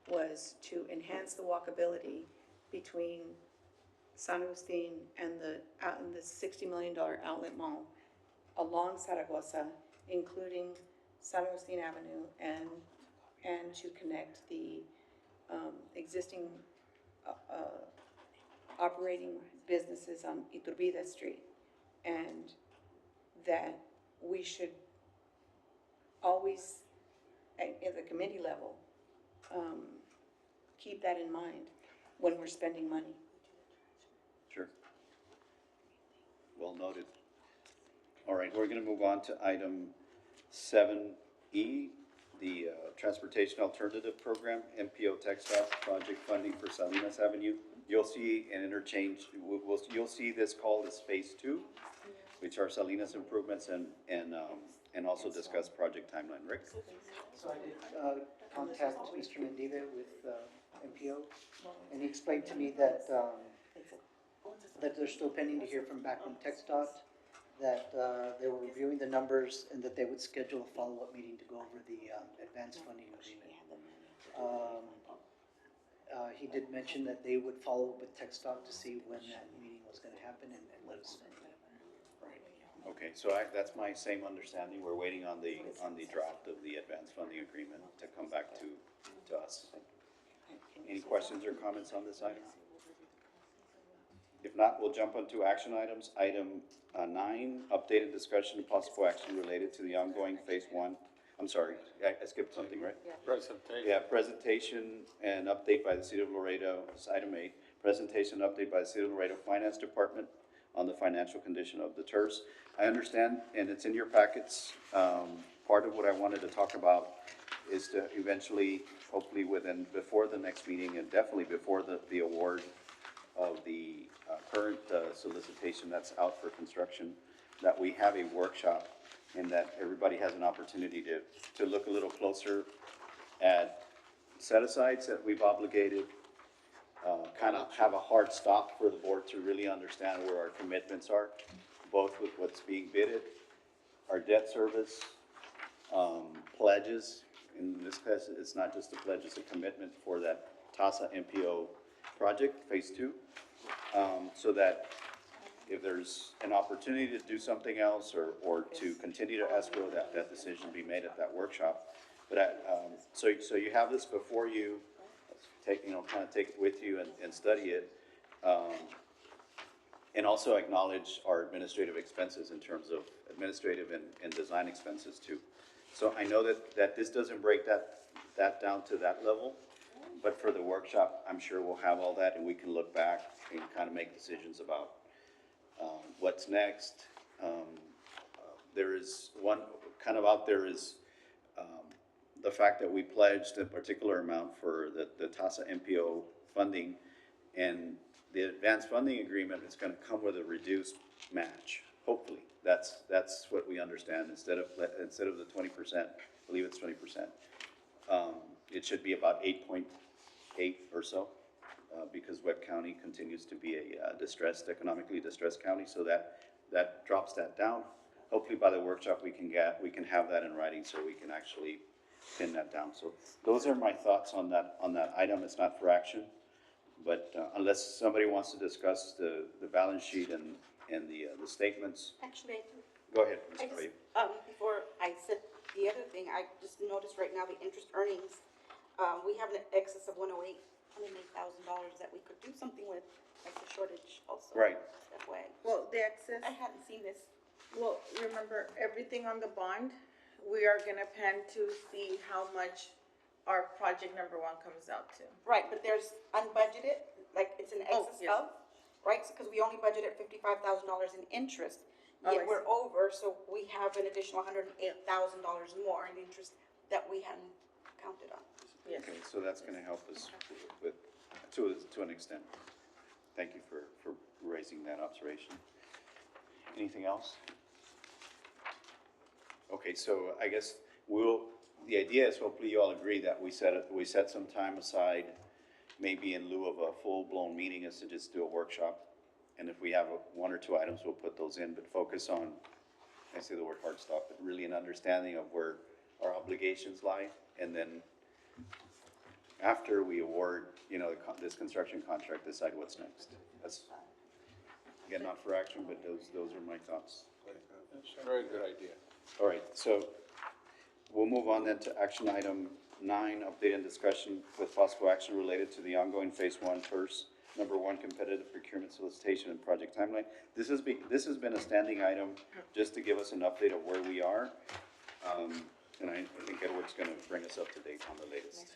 was to enhance the walkability between San Agustin and the $60 million outlet mall along Zaragoza, including San Agustin Avenue and and to connect the existing operating businesses on Iturbide Street. And that we should always, at the committee level, keep that in mind when we're spending money. Sure. Well noted. All right, we're gonna move on to item 7E, the Transportation Alternative Program, MPO Texas Project Funding for Salinas Avenue. You'll see an interchange, you'll see this called as Phase 2, which are Salinas improvements and also discuss project timeline. Rick? So I did contact Mr. Mendive with MPO, and he explained to me that that they're still pending to hear from back from TxDOT, that they were reviewing the numbers and that they would schedule a follow-up meeting to go over the advanced funding agreement. He did mention that they would follow up with TxDOT to see when that meeting was gonna happen and let us know. Okay, so that's my same understanding. We're waiting on the draft of the advanced funding agreement to come back to us. Any questions or comments on this item? If not, we'll jump onto action items. Item 9, updated discussion and possible action related to the ongoing Phase 1. I'm sorry, I skipped something, right? Presentation. Yeah, presentation and update by the City of Laredo, it's item 8. Presentation and update by the City of Laredo Finance Department on the financial condition of the TERS. I understand, and it's in your packets, part of what I wanted to talk about is to eventually, hopefully before the next meeting and definitely before the award of the current solicitation that's out for construction, that we have a workshop and that everybody has an opportunity to look a little closer at set-asides that we've obligated, kind of have a hard stop for the board to really understand where our commitments are, both with what's being bidded, our debt service, pledges. In this case, it's not just a pledge, it's a commitment for that TASA MPO project, Phase 2, so that if there's an opportunity to do something else or to continue to escrow, that decision be made at that workshop. But so you have this before you, kind of take it with you and study it. And also acknowledge our administrative expenses in terms of administrative and design expenses too. So I know that this doesn't break that down to that level, but for the workshop, I'm sure we'll have all that and we can look back and kind of make decisions about what's next. There is one kind of out there is the fact that we pledged a particular amount for the TASA MPO funding, and the advanced funding agreement is going to come with a reduced match. Hopefully, that's what we understand. Instead of the 20%, I believe it's 20%. It should be about 8.8 or so. Because Webb County continues to be a economically distressed county, so that drops that down. Hopefully by the workshop we can have that in writing so we can actually pin that down. So those are my thoughts on that item. It's not for action, but unless somebody wants to discuss the balance sheet and the statements. Actually, I do. Go ahead, Ms. I just, Carrillo. before I said the other thing, I just noticed right now the interest earnings, we have an excess of $108,000 that we could do something with, like the shortage also. Right. That way. Well, the excess, I hadn't seen this. well, remember, everything on the bond, we are gonna pen to see how much our project number 1 comes out to. Right, but there's unbudgeted, like it's an Oh, excess yes. of, right? Because we only budgeted $55,000 in interest, Oh, I yet we're see. over, so we have an additional $108,000 more in interest that we hadn't counted on. Yes. Okay, so that's going to help us with to an extent. Thank you for raising that observation. Anything else? Okay, so I guess the idea is hopefully you all agree that we set some time aside, maybe in lieu of a full-blown meeting, is to just do a workshop. And if we have 1 or 2 items, we'll put those in, but focus on, I say the word hard stop, but really an understanding of where our obligations lie. And then after we award, this construction contract, decide what's next. That's, again, not for action, but those are my thoughts. Very good idea. All right, so we'll move on then to action item 9, update and discussion with possible action related to the ongoing Phase 1 FIRST Number 1 competitive procurement solicitation and project timeline. This has been a standing item just to give us an update of where we are. And I think Edward's gonna bring us up to date on the latest.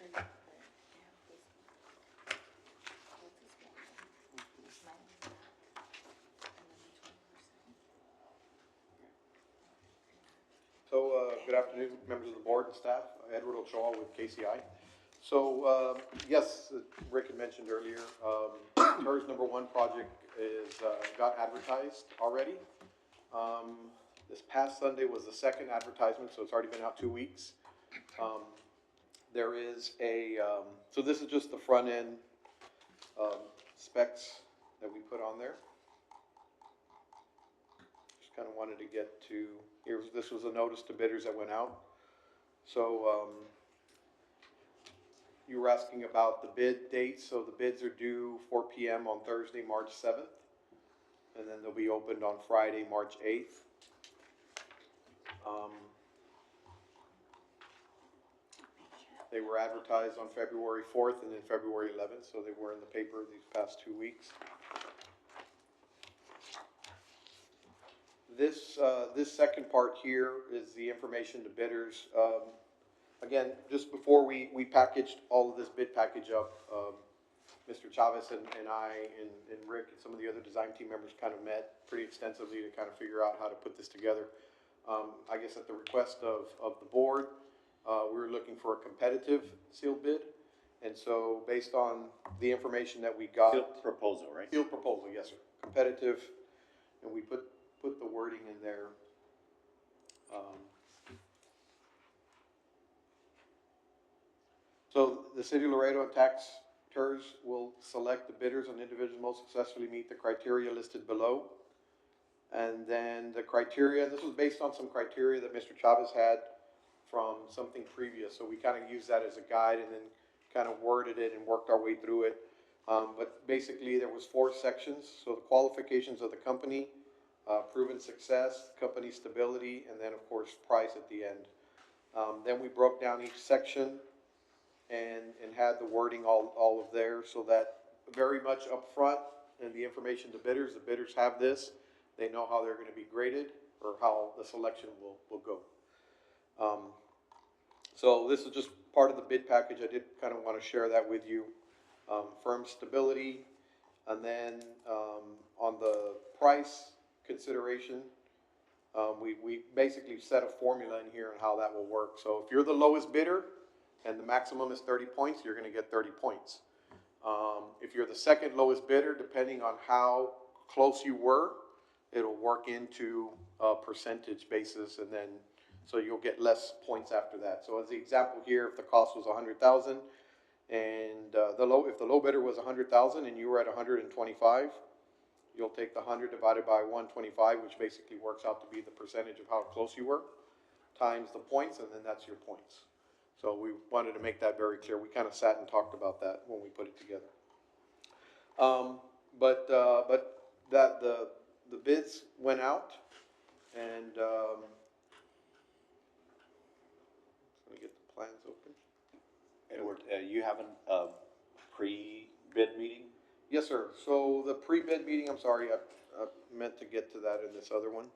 So, good afternoon, members of the board and staff. Edward Ochoa with KCI. So, yes, Rick had mentioned earlier, TERS number 1 project is, got advertised already. This past Sunday was the second advertisement, so it's already been out 2 weeks. There is a, so this is just the front end, specs that we put on there. Just kind of wanted to get to, this was a notice to bidders that went out. So, you were asking about the bid dates. So the bids are due 4 p.m. on Thursday, March 7th. And then they'll be opened on Friday, March 8th. They were advertised on February 4th and then February 11th. So they were in the paper these past 2 weeks. This second part here is the information to bidders. Again, just before we packaged all of this bid package up, Mr. Chavez and I and Rick and some of the other design team members kind of met pretty extensively to kind of figure out how to put this together. I guess at the request of the board, we were looking for a competitive sealed bid. And so based on the information that we got. Field proposal, right? Field proposal, yes, sir. Competitive, and we put the wording in there. So the City of Laredo and tax TERS will select the bidders and individuals most successfully meet the criteria listed below. And then the criteria, this was based on some criteria that Mr. Chavez had from something previous. So we kind of used that as a guide and then kind of worded it and worked our way through it. But basically there was 4 sections. So the qualifications of the company, proven success, company stability, and then of course price at the end. Then we broke down each section and had the wording all of there, so that very much up front in the information to bidders, the bidders have this. They know how they're going to be graded or how the selection will go. So this is just part of the bid package. I did kind of want to share that with you. Firm stability, and then on the price consideration, we basically set a formula in here on how that will work. So if you're the lowest bidder and the maximum is 30 points, you're going to get 30 points. If you're the second lowest bidder, depending on how close you were, it'll work into a percentage basis, and then so you'll get less points after that. So as the example here, if the cost was 100,000 and if the low bidder was 100,000 and you were at 125, you'll take the 100 divided by 125, which basically works out to be the percentage of how close you were, times the points, and then that's your points. So we wanted to make that very clear. We kind of sat and talked about that when we put it together. But that the bids went out, and let me get the plans open. Edward, you have a pre-bid meeting? Yes, sir. So the pre-bid meeting, I'm sorry, I meant to get to that in this other one.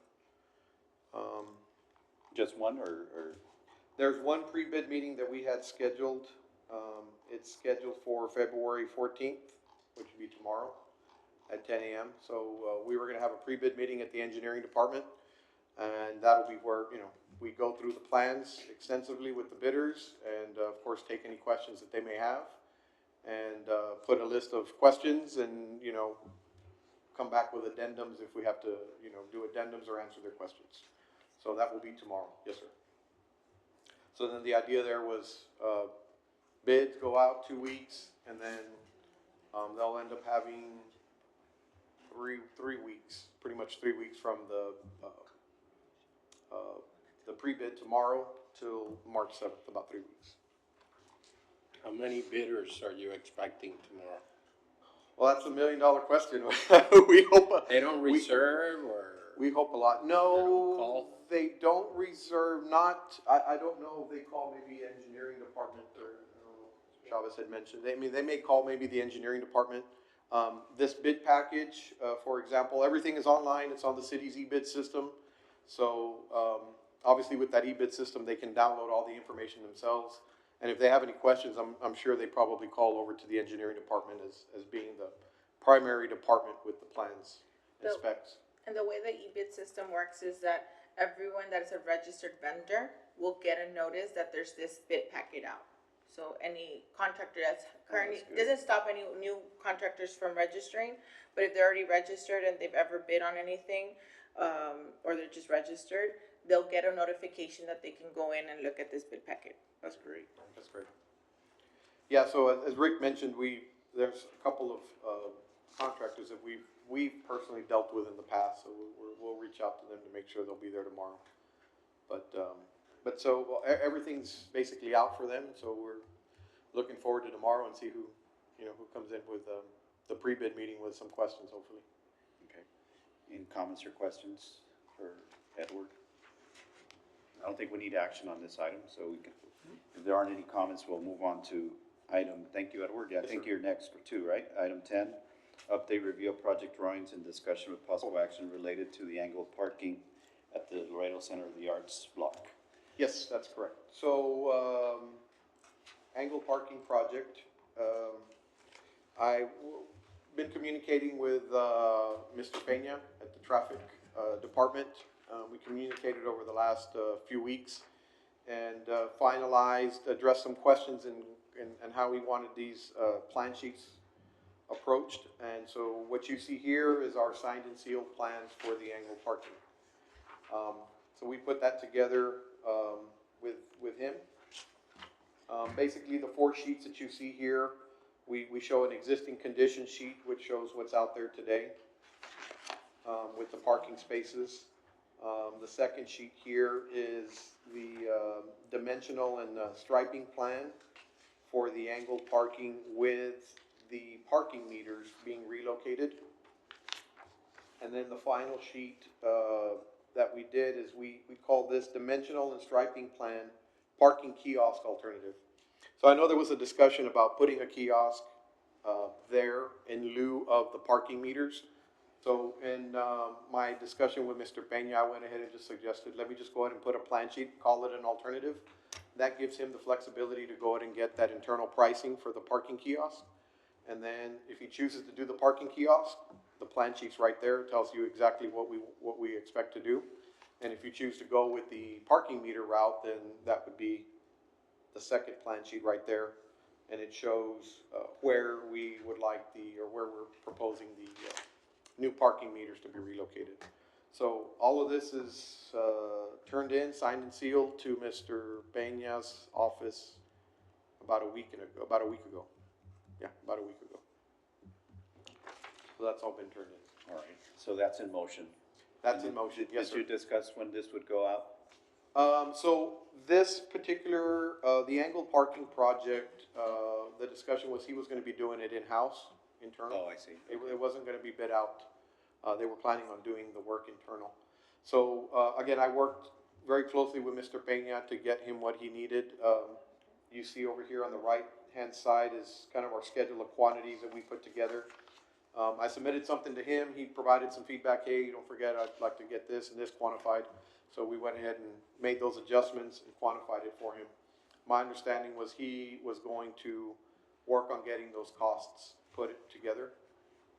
Just one, or? There's one pre-bid meeting that we had scheduled. It's scheduled for February 14th, which would be tomorrow at 10 a.m. So we were going to have a pre-bid meeting at the engineering department, and that'll be where, we go through the plans extensively with the bidders, and of course take any questions that they may have, and put a list of questions, and come back with addendums if we have to do addendums or answer their questions. So that will be tomorrow. Yes, sir. So then the idea there was bids go out 2 weeks, and then they'll end up having three weeks, pretty much 3 weeks from the pre-bid tomorrow till March 7th, about 3 weeks. How many bidders are you expecting tomorrow? Well, that's $1 million question. We hope They don't reserve, or? We hope a lot. don't No, call? they don't reserve, I don't know if they call maybe engineering department or, I don't know, Chavez had mentioned, they may call maybe the engineering department. This bid package, for example, everything is online, it's on the city's e-bid system. So, obviously with that e-bid system, they can download all the information themselves. And if they have any questions, I'm sure they probably call over to the engineering department as being the primary department with the plans and So- specs. And the way the e-bid system works is that everyone that is a registered vendor will get a notice that there's this bid packet out. So any contractor that's currently, good. doesn't stop any new contractors from registering, but if they're already registered and they've ever bid on anything, or they're just registered, they'll get a notification that they can go in and look at this bid packet. That's great. That's great. Yeah, so as Rick mentioned, there's a couple of contractors that we've personally dealt with in the past, so we'll reach out to them to make sure they'll be there tomorrow. But so everything's basically out for them, so we're looking forward to tomorrow and see who comes in with the pre-bid meeting with some questions, hopefully. Okay. Any comments or questions for Edward? I don't think we need action on this item, so we can, if there aren't any comments, we'll move on to thank you, Edward. Yeah, I think you're next for two, right? Item 10, update review of project drawings and discussion with possible action related to the angled parking at the Laredo Center of the Arts block. Yes, that's correct. So, angle parking project, I've been communicating with, Mr. Peña at the traffic, department. We communicated over the last, few weeks and, finalized, addressed some questions and how we wanted these, plan sheets approached. And so what you see here is our signed and sealed plans for the angle parking. So we put that together with him. Basically, the 4 sheets that you see here, we show an existing condition sheet, which shows what's out there today with the parking spaces. The second sheet here is the dimensional and striping plan for the angled parking with the parking meters being relocated. And then the final sheet that we did is we called this dimensional and striping plan parking kiosk alternative. So I know there was a discussion about putting a kiosk there in lieu of the parking meters. So in my discussion with Mr. Peña, I went ahead and just suggested, let me just go ahead and put a plan sheet, call it an alternative. That gives him the flexibility to go ahead and get that internal pricing for the parking kiosk. And then if he chooses to do the parking kiosk, the plan sheet's right there, it tells you exactly what we expect to do. And if you choose to go with the parking meter route, then that would be the second plan sheet right there. And it shows where we would like where we're proposing the new parking meters to be relocated. So all of this is turned in, signed and sealed to Mr. Peña's office about a week ago. Yeah, about a week ago. So that's all been turned in. All right, so that's in motion. That's in motion, yes, Did you sir. discuss when this would go out? So this particular, the angled parking project, the discussion was he was gonna be doing it in-house, internal. Oh, I see. It wasn't gonna be bid out. They were planning on doing the work internal. So, again, I worked very closely with Mr. Peña to get him what he needed. You see over here on the right-hand side is kind of our schedule of quantities that we put together. I submitted something to him. He provided some feedback. Hey, don't forget, I'd like to get this and this quantified. So we went ahead and made those adjustments and quantified it for him. My understanding was he was going to work on getting those costs put together.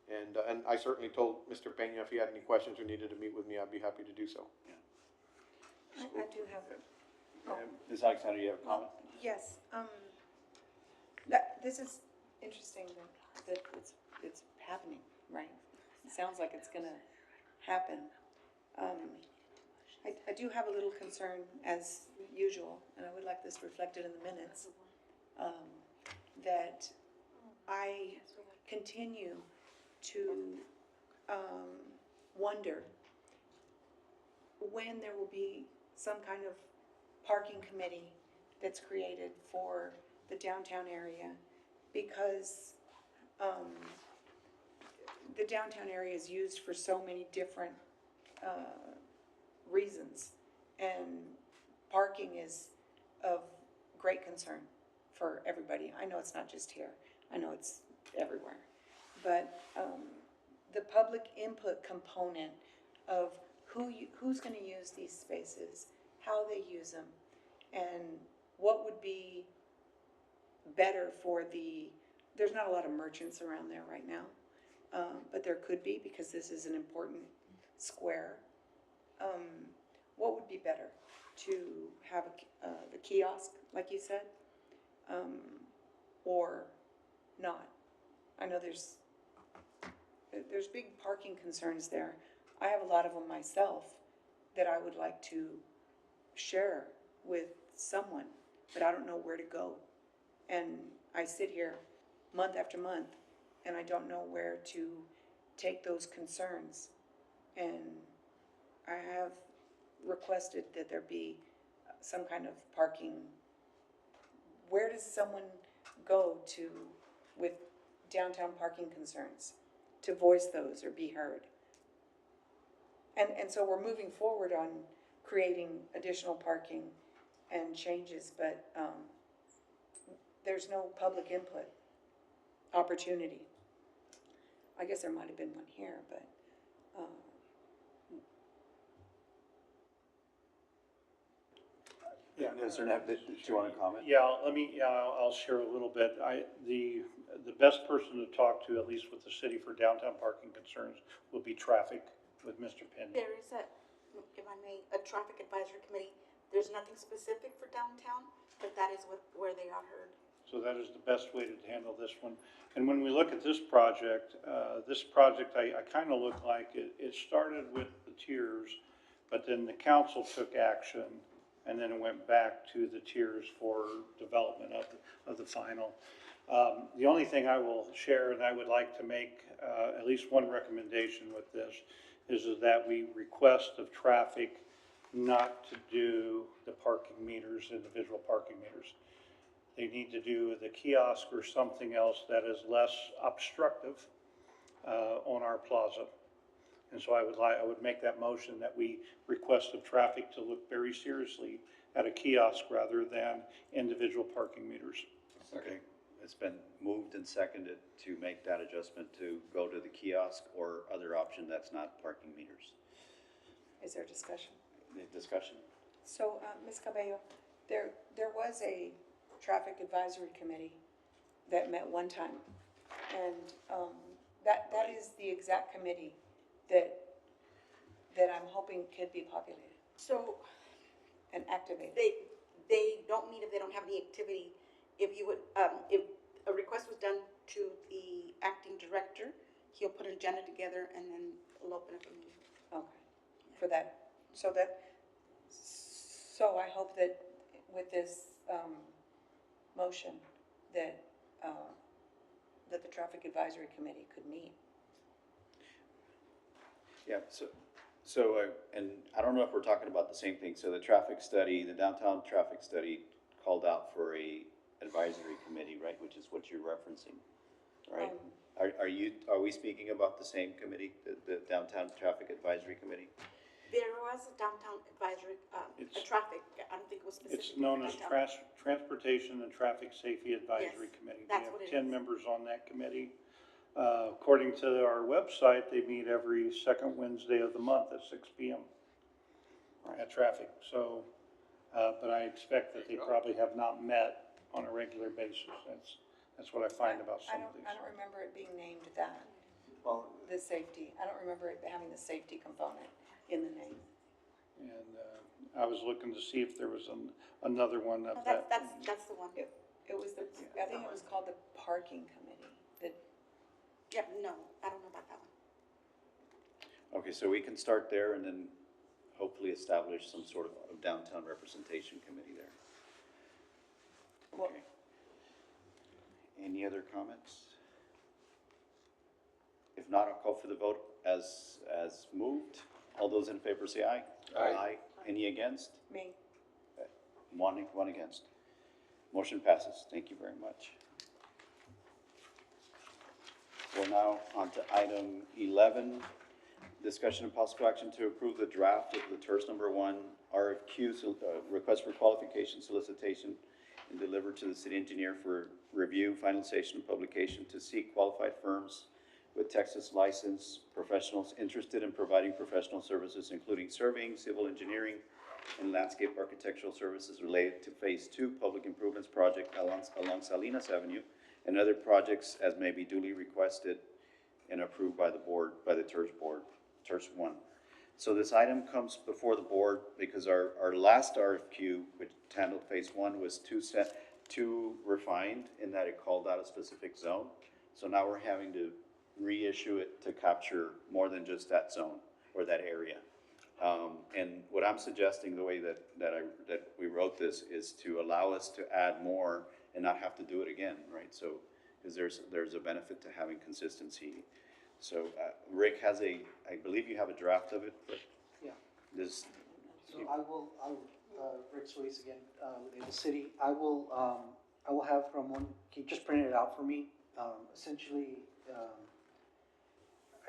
And I certainly told Mr. Peña if he had any questions or needed to meet with me, I'd be happy to do so. I do have, Ms. Alexander, you have a comment? yes, this is interesting that it's happening, right? It sounds like it's gonna happen. I do have a little concern, as usual, and I would like this reflected in the minutes, that I continue to wonder when there will be some kind of parking committee that's created for the downtown area, because the downtown area is used for so many different reasons. And parking is of great concern for everybody. I know it's not just here. I know it's everywhere. But the public input component of who's going to use these spaces, how they use them, and what would be better for there's not a lot of merchants around there right now, but there could be because this is an important square. What would be better? To have the kiosk, like you said, or not? I know there's big parking concerns there. I have a lot of them myself that I would like to share with someone, but I don't know where to go. And I sit here month after month, and I don't know where to take those concerns. And I have requested that there be some kind of parking. Where does someone go to with downtown parking concerns to voice those or be heard? And so we're moving forward on creating additional parking and changes, but there's no public input opportunity. I guess there might have been one here, but Yeah, Mr. Knapp, do you want to comment? Yeah, I'll share a little bit. The best person to talk to, at least with the city for downtown parking concerns, will be traffic with Mr. Penn. There is if I may, a traffic advisory committee. There's nothing specific for downtown, but that is where they are heard. So that is the best way to handle this one. And when we look at this project, I kind of look like it started with the tiers, but then the council took action, and then it went back to the tiers for development of the final. The only thing I will share, and I would like to make at least one recommendation with this, is that we request of traffic not to do the parking meters, individual parking meters. They need to do the kiosk or something else that is less obstructive on our plaza. And so I would make that motion that we request of traffic to look very seriously at a kiosk rather than individual parking meters. Okay, it's been moved and seconded to make that adjustment to go to the kiosk or other option that's not parking meters. is there discussion? Any discussion? So, Ms. Cabello, there was a traffic advisory committee that met one time, and that is the exact committee that I'm hoping could be populated So and activated. they don't meet if they don't have any activity. If you would, if a request was done to the acting director, he'll put an agenda together and then we'll open up a meeting. Okay, for that, so I hope that with this motion that the traffic advisory committee could meet. Yeah, and I don't know if we're talking about the same thing. So the traffic study, the downtown traffic study called out for a advisory committee, right, which is what you're referencing, right? Are we speaking about the same committee, the downtown traffic advisory committee? There was a downtown advisory, a traffic, I don't think it was specific. It's known as downtown. Transportation and Traffic Safety Advisory Yes, Committee. that's We what have it 10 is. members on that committee. According to our website, they meet every second Wednesday of the month at 6 p.m. at traffic. So, but I expect that they probably have not met on a regular basis. That's what I find about some of these. I don't remember it being named that, Well, the safety. I don't remember it having the safety component in the name. And I was looking to see if there was another one No, of that. that's the one. It was I think it was called the parking committee. Yeah, no, I don't know about that one. okay, so we can start there and then hopefully establish some sort of downtown representation committee there. Well, Okay. Any other comments? If not, I'll call for the vote as moved. All those in favor say aye. Aye. Any against? me, One against. Motion passes. Thank you very much. We're now on to item 11, Discussion and possible action to approve the draft of the TERS number 1 RFQ, request for qualification solicitation, and deliver to the city engineer for review, finalization, and publication to seek qualified firms with Texas licensed professionals interested in providing professional services, including surveying, civil engineering, and landscape architectural services related to Phase 2 Public Improvements Project along Salinas Avenue, and other projects as may be duly requested and approved by the board, by the TERS board, TERS 1. So this item comes before the board because our last RFQ, which handled Phase 1, was too refined in that it called out a specific zone. So now we're having to reissue it to capture more than just that zone or that area. And what I'm suggesting, the way that we wrote this, is to allow us to add more and not have to do it again, right? So, because there's a benefit to having consistency. So, Rick has I believe you have a draft of it, but Yeah. this, So Rick Solis again, with the city, I will have Ramon, he just printed it out for me. Essentially,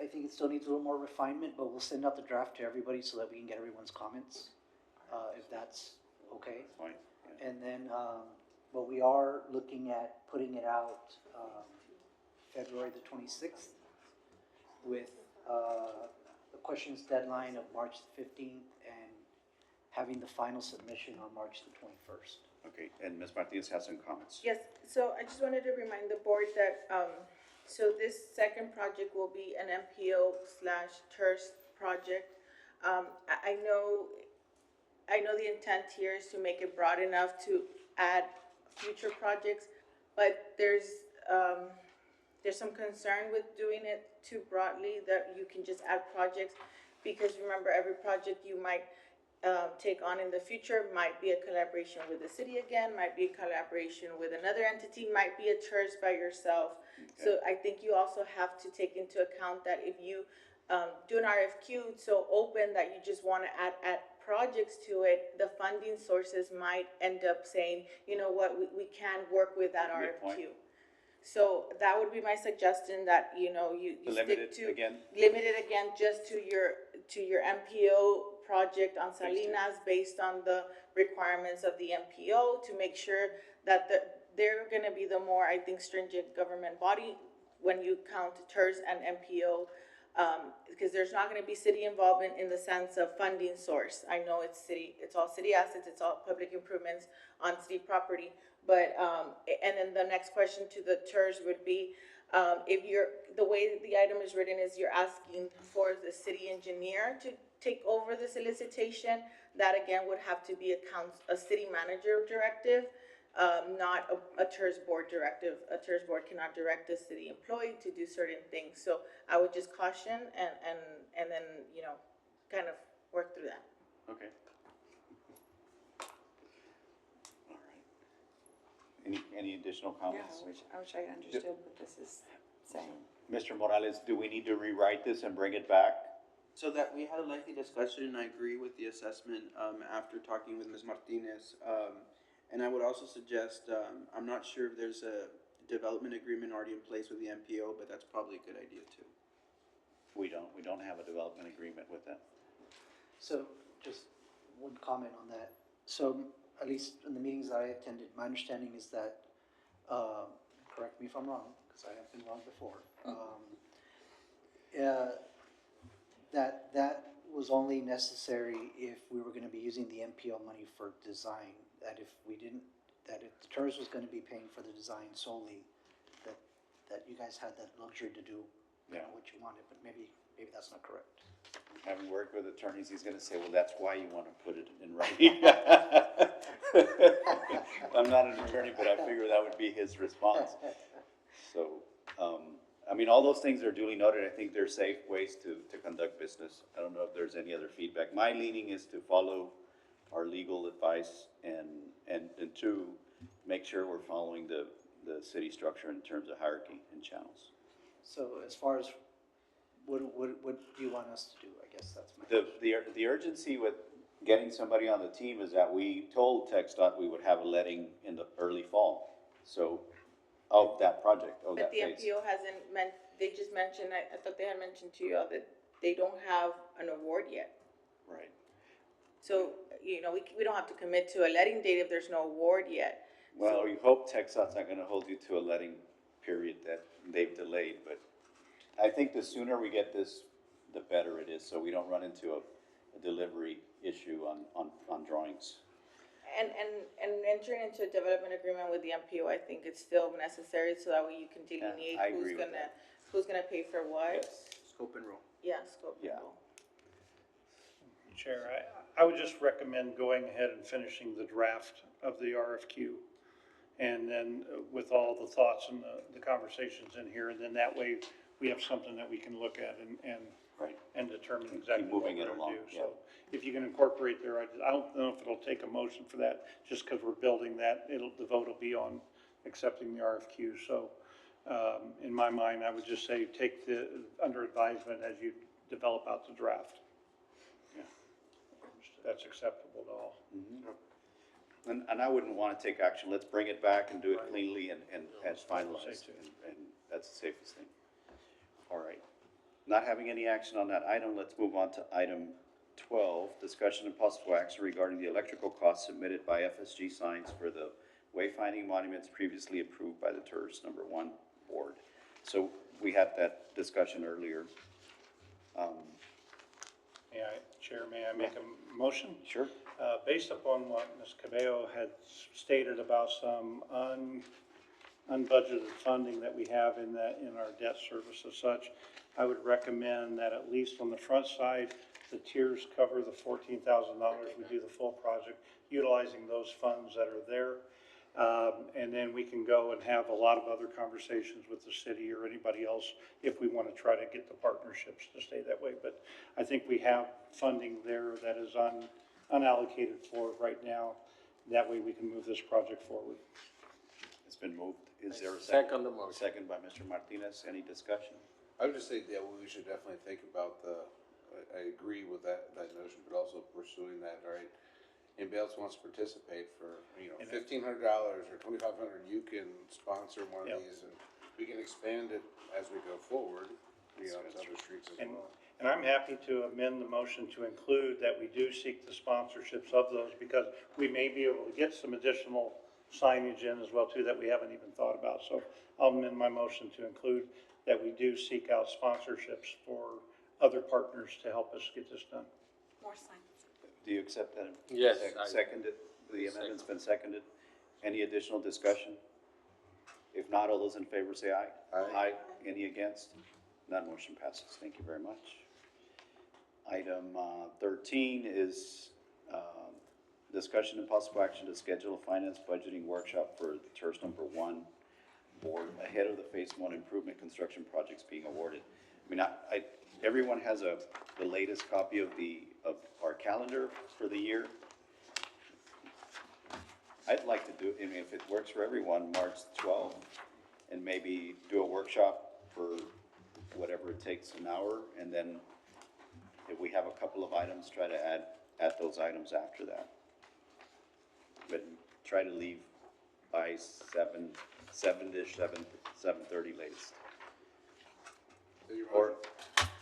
I think it still needs a little more refinement, but we'll send out the draft to everybody so that we can get everyone's comments, if that's okay. fine. Yeah. And then, but we are looking at putting it out, February the 26th with, the questions deadline of March the 15th and having the final submission on March the 21st. Okay, and Ms. Martinez has some comments. Yes, so I just wanted to remind the board that, so this second project will be an MPO slash TERS project. I know the intent here is to make it broad enough to add future projects, but there's some concern with doing it too broadly, that you can just add projects, because remember, every project you might take on in the future might be a collaboration with the city again, might be a collaboration with another entity, might be a TERS by yourself. Okay. So I think you also have to take into account that if you do an RFQ so open that you just want to add projects to it, the funding sources might end up saying, you know what, we can't work with that RFQ. So that would be my suggestion, that, you know, you stick to limit it again just to your MPO project on Salinas based on the requirements of the MPO, to make sure that they're going to be the more, I think, stringent government body when you count TERS and MPO, because there's not going to be city involvement in the sense of funding source. I know it's all city assets, it's all public improvements on city property. But, and then the next question to the TERS would be, if the way that the item is written is you're asking for the city engineer to take over the solicitation, that again would have to be a city manager directive, not a TERS board directive. A TERS board cannot direct the city employee to do certain things. So I would just caution and then, you know, kind of work through that. Okay. Any additional comments? Yeah, I wish I understood what this is saying. Mr. Morales, do we need to rewrite this and bring it back? So that we had a lengthy discussion, and I agree with the assessment, after talking with Ms. Martinez. And I would also suggest, I'm not sure if there's a development agreement already in place with the MPO, but that's probably a good idea too. We don't have a development agreement with them. So just one comment on that. So at least in the meetings that I attended, my understanding is that, correct me if I'm wrong, because I have been wrong before, that was only necessary if we were going to be using the MPO money for design. That if the TERS was going to be paying for the design solely, that you guys had that luxury to do what you wanted, but maybe that's not correct. Having worked with attorneys, he's gonna say, well, that's why you wanna put it in writing. I'm not an attorney, but I figure that would be his response. So, I mean, all those things are duly noted. I think they're safe ways to conduct business. I don't know if there's any other feedback. My leaning is to follow our legal advice and to make sure we're following the city structure in terms of hierarchy and channels. So as far as what do you want us to do? I guess that's my question. The urgency with getting somebody on the team is that we told TxDOT we would have a letting in the early fall. So, of that project, But the MPO hasn't they just mentioned, I thought they had mentioned to you all that they don't have an award yet. Right. So, you know, we don't have to commit to a letting date if there's no award yet. Well, you hope TechSOT's not gonna hold you to a letting period that they've delayed, but I think the sooner we get this, the better it is, so we don't run into a delivery issue on drawings. And entering into a development agreement with the MPO, I think it's still necessary, so that way you can delineate I agree with who's gonna pay for what. Yes. Scope and roll. Yeah, scope and Yeah. roll. Chair, I would just recommend going ahead and finishing the draft of the RFQ. And then with all the thoughts and the conversations in here, and then that way we have something that we can look at Right. and determine exactly what moving we're it gonna along, do. yeah. So if you can incorporate there, I don't know if it'll take a motion for that, just because we're building that, the vote will be on accepting the RFQ. So, in my mind, I would just say take under advisement as you develop out the draft. Yeah. That's acceptable to all. And I wouldn't wanna take action, let's bring it back and do it Right. cleanly and finalized, Say too. and that's the safest thing. All right. Not having any action on that item, let's move on to item 12, discussion and possible action regarding the electrical costs submitted by FSG Signs for the wayfinding monuments previously approved by the TERS #1 board. So we had that discussion earlier. Chair, may I make a motion? Sure. Based upon what Ms. Cabello had stated about some unbudgeted funding that we have in our debt service as such, I would recommend that at least on the front side, the tiers cover the $14,000. We do the full project, utilizing those funds that are there. And then we can go and have a lot of other conversations with the city or anybody else if we want to try to get the partnerships to stay that way. But I think we have funding there that is unallocated for right now. That way we can move this project forward. It's been moved. Is there a second? Second the motion. Second by Mr. Martinez. Any discussion? I would just say, yeah, we should definitely think about I agree with that notion, but also pursuing that, all right? Anybody else wants to participate for, $1,500 or $2,500, you can sponsor one of Yep. these, and we can expand it as we go forward, to other streets as well. And I'm happy to amend the motion to include that we do seek the sponsorships of those, because we may be able to get some additional signage in as well too that we haven't even thought about. So I'll amend my motion to include that we do seek out sponsorships for other partners to help us get this done. More signs. Do you accept that? Yes, I- Seconded, the amendment's been seconded. Any additional discussion? If not, all those in favor say aye. Aye. Any against? None, motion passes. Thank you very much. Item 13 is discussion and possible action to schedule a finance budgeting workshop for the TERS #1 board ahead of the Phase 1 improvement construction projects being awarded. I mean, everyone has the latest copy of our calendar for the year. I'd like to do, I mean, if it works for everyone, March 12th, and maybe do a workshop for whatever it takes, an hour, and then if we have a couple of items, try to add those items after that. But try to leave by 7-ish, 7:30 latest. Or,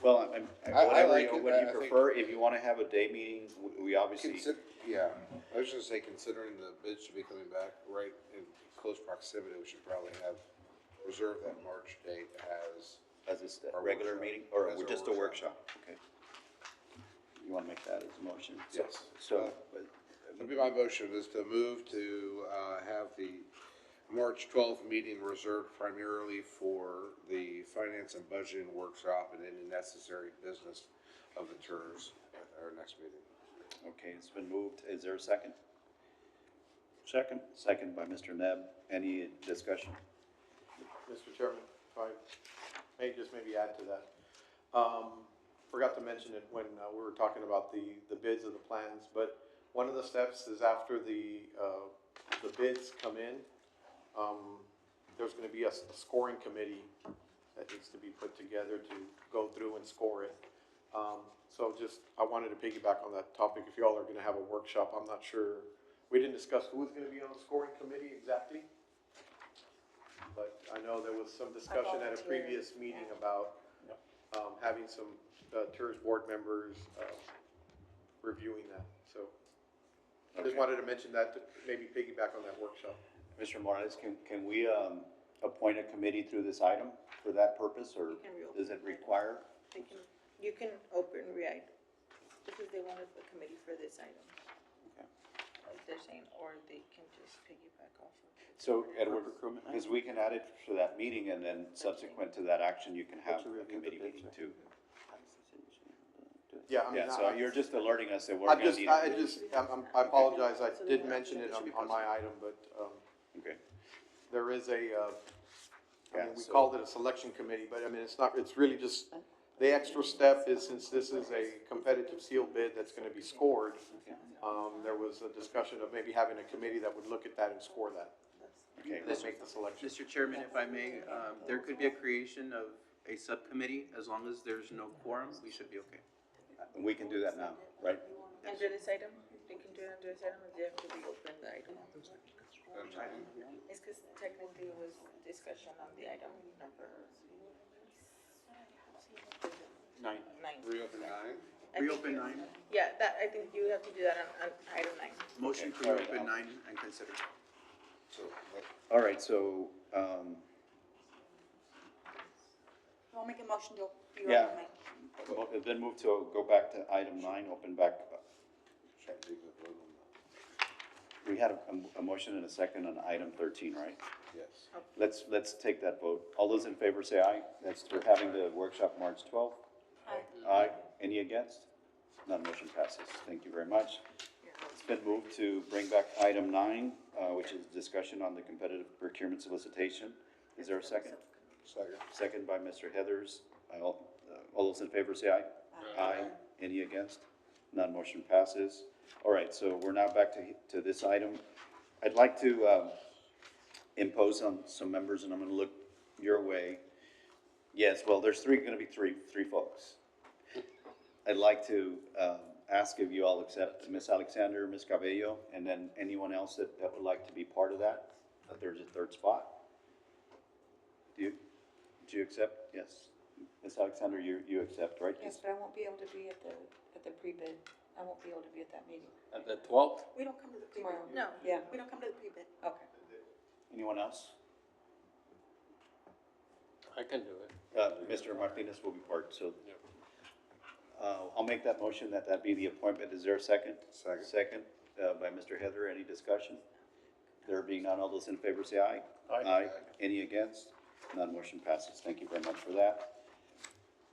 well, whatever, like it. what do you I think- prefer? If you wanna have a day meeting, we obviously, Yeah, I was just gonna say, considering the bids should be coming back right in close proximity, we should probably reserve that March date as. as this Our regular workshop. meeting, or As our just a workshop. workshop, okay? You wanna make that as a motion? Yes. So, That'd be my motion, is to move to have the March 12th meeting reserved primarily for the finance and budgeting workshop and any necessary business of the TERS at our next meeting. okay, it's been moved. Is there a second? Second. Second by Mr. Neb. Any discussion? Mr. Chairman, if I may just maybe add to that. Forgot to mention it when we were talking about the bids of the plans, but one of the steps is after the bids come in, there's gonna be a scoring committee that needs to be put together to go through and score it. So just, I wanted to piggyback on that topic. If y'all are gonna have a workshop, I'm not sure, we didn't discuss who's gonna be on the scoring committee exactly. But I know there was some discussion at a previous meeting about having some TERS board members reviewing that, so. Just Okay. wanted to mention that, to maybe piggyback on that workshop. Mr. Morales, can we, appoint a committee through this item for that purpose, or can reopen does it require? You can open re-item, because they wanted a committee for this item. Okay. Like they're saying, or they can just piggyback off of it. So, Edward, Recruitment. because we can add it for that meeting, and then subsequent to that action, you can have To a review the committee bids, meeting right? too. Yeah, I mean, Yeah, so you're just alerting us that we're I gonna just, need. I apologize, I did mention it on my item, but, Okay, there is a, I Yeah, mean, we so- called it a selection committee, but I mean, it's not, it's really just, the extra step is, since this is a competitive sealed bid that's gonna be scored, there was a discussion of maybe having a committee that would look at that and score that, okay. and then make the selection. Mr. Chairman, if I may, there could be a creation of a subcommittee, as long as there's no quorum, we should be okay. And we can do that now, right? Under this item, they can do it under this item, or they have to reopen the item? It's because technically it was discussion on the item number 9. 9. Reopen 9? I think Reopen you- 9, Yeah, that, I think you have to do that on item 9. motion Okay, to all right, reopen 9 and consider. So, All right, so, I'll make a motion to Yeah. reopen my. it's been moved to go back to item 9, open back. We had a motion and a second on item 13, right? yes. Let's take that vote. All those in favor say aye. That's for having the workshop March 12th. Aye. Any against? None, motion passes. Thank you very much. It's been moved to bring back item 9, which is discussion on the competitive procurement solicitation. Is there a second? Second. Second by Mr. Heathers. All those in favor say aye. Aye. Any against? None, motion passes. All right, so we're now back to this item. I'd like to impose on some members, and I'm gonna look your way. Yes, well, there's gonna be three folks. I'd like to ask if you all accept Ms. Alexander, Ms. Cabello, and then anyone else that would like to be part of that, that there's a third spot. Do you accept? Yes. Ms. Alexander, you accept, right? Yes, but I won't be able to be at the pre-bid. I won't be able to be at that meeting At the 12th? We don't come to the pre-bid. tomorrow. No. Yeah, We don't come to the pre-bid. okay. Anyone else? I can do it. Mr. Martinez will be part, so. I'll make that motion that be the appointment. Is there a second? Second. Second, by Mr. Heather. Any discussion? There being none, all those in favor say aye. Aye. Any against? None, motion passes. Thank you very much for that.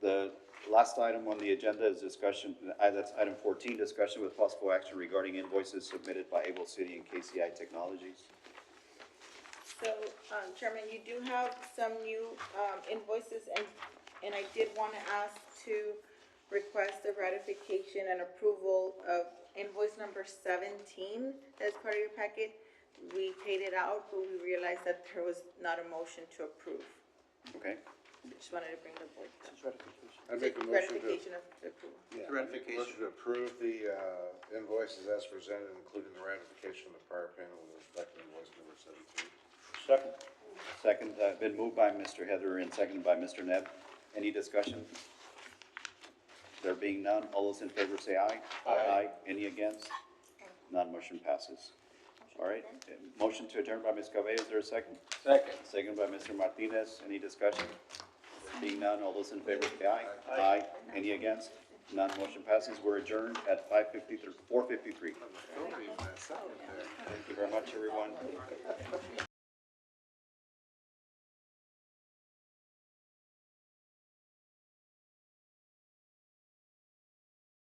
The last item on the agenda is discussion, that's item 14, discussion with possible action regarding invoices submitted by Able City and KCI Technologies. So, Chairman, you do have some new invoices, and I did want to ask to request the ratification and approval of invoice number 17 as part of your packet. We paid it out, but we realized that there was not a motion to approve. Okay? Just wanted to bring the board. It's ratification. I make a motion to, Ratification of the approval. yeah, Ratification. motion to approve the invoices as presented, including the ratification of the prior payment with respect to invoice number 17. Second. Second, been moved by Mr. Heather and seconded by Mr. Neb. Any discussion? There being none, all those in favor say aye. Aye. Any against? None, motion passes. All right, motion to adjourn by Ms. Cabello, is there a second? Second. Second by Mr. Martinez, any discussion? Being none, all those in favor say aye. Aye. Any against? None, motion passes. We're adjourned at 4:53. Don't leave that second there. Thank you very much, everyone.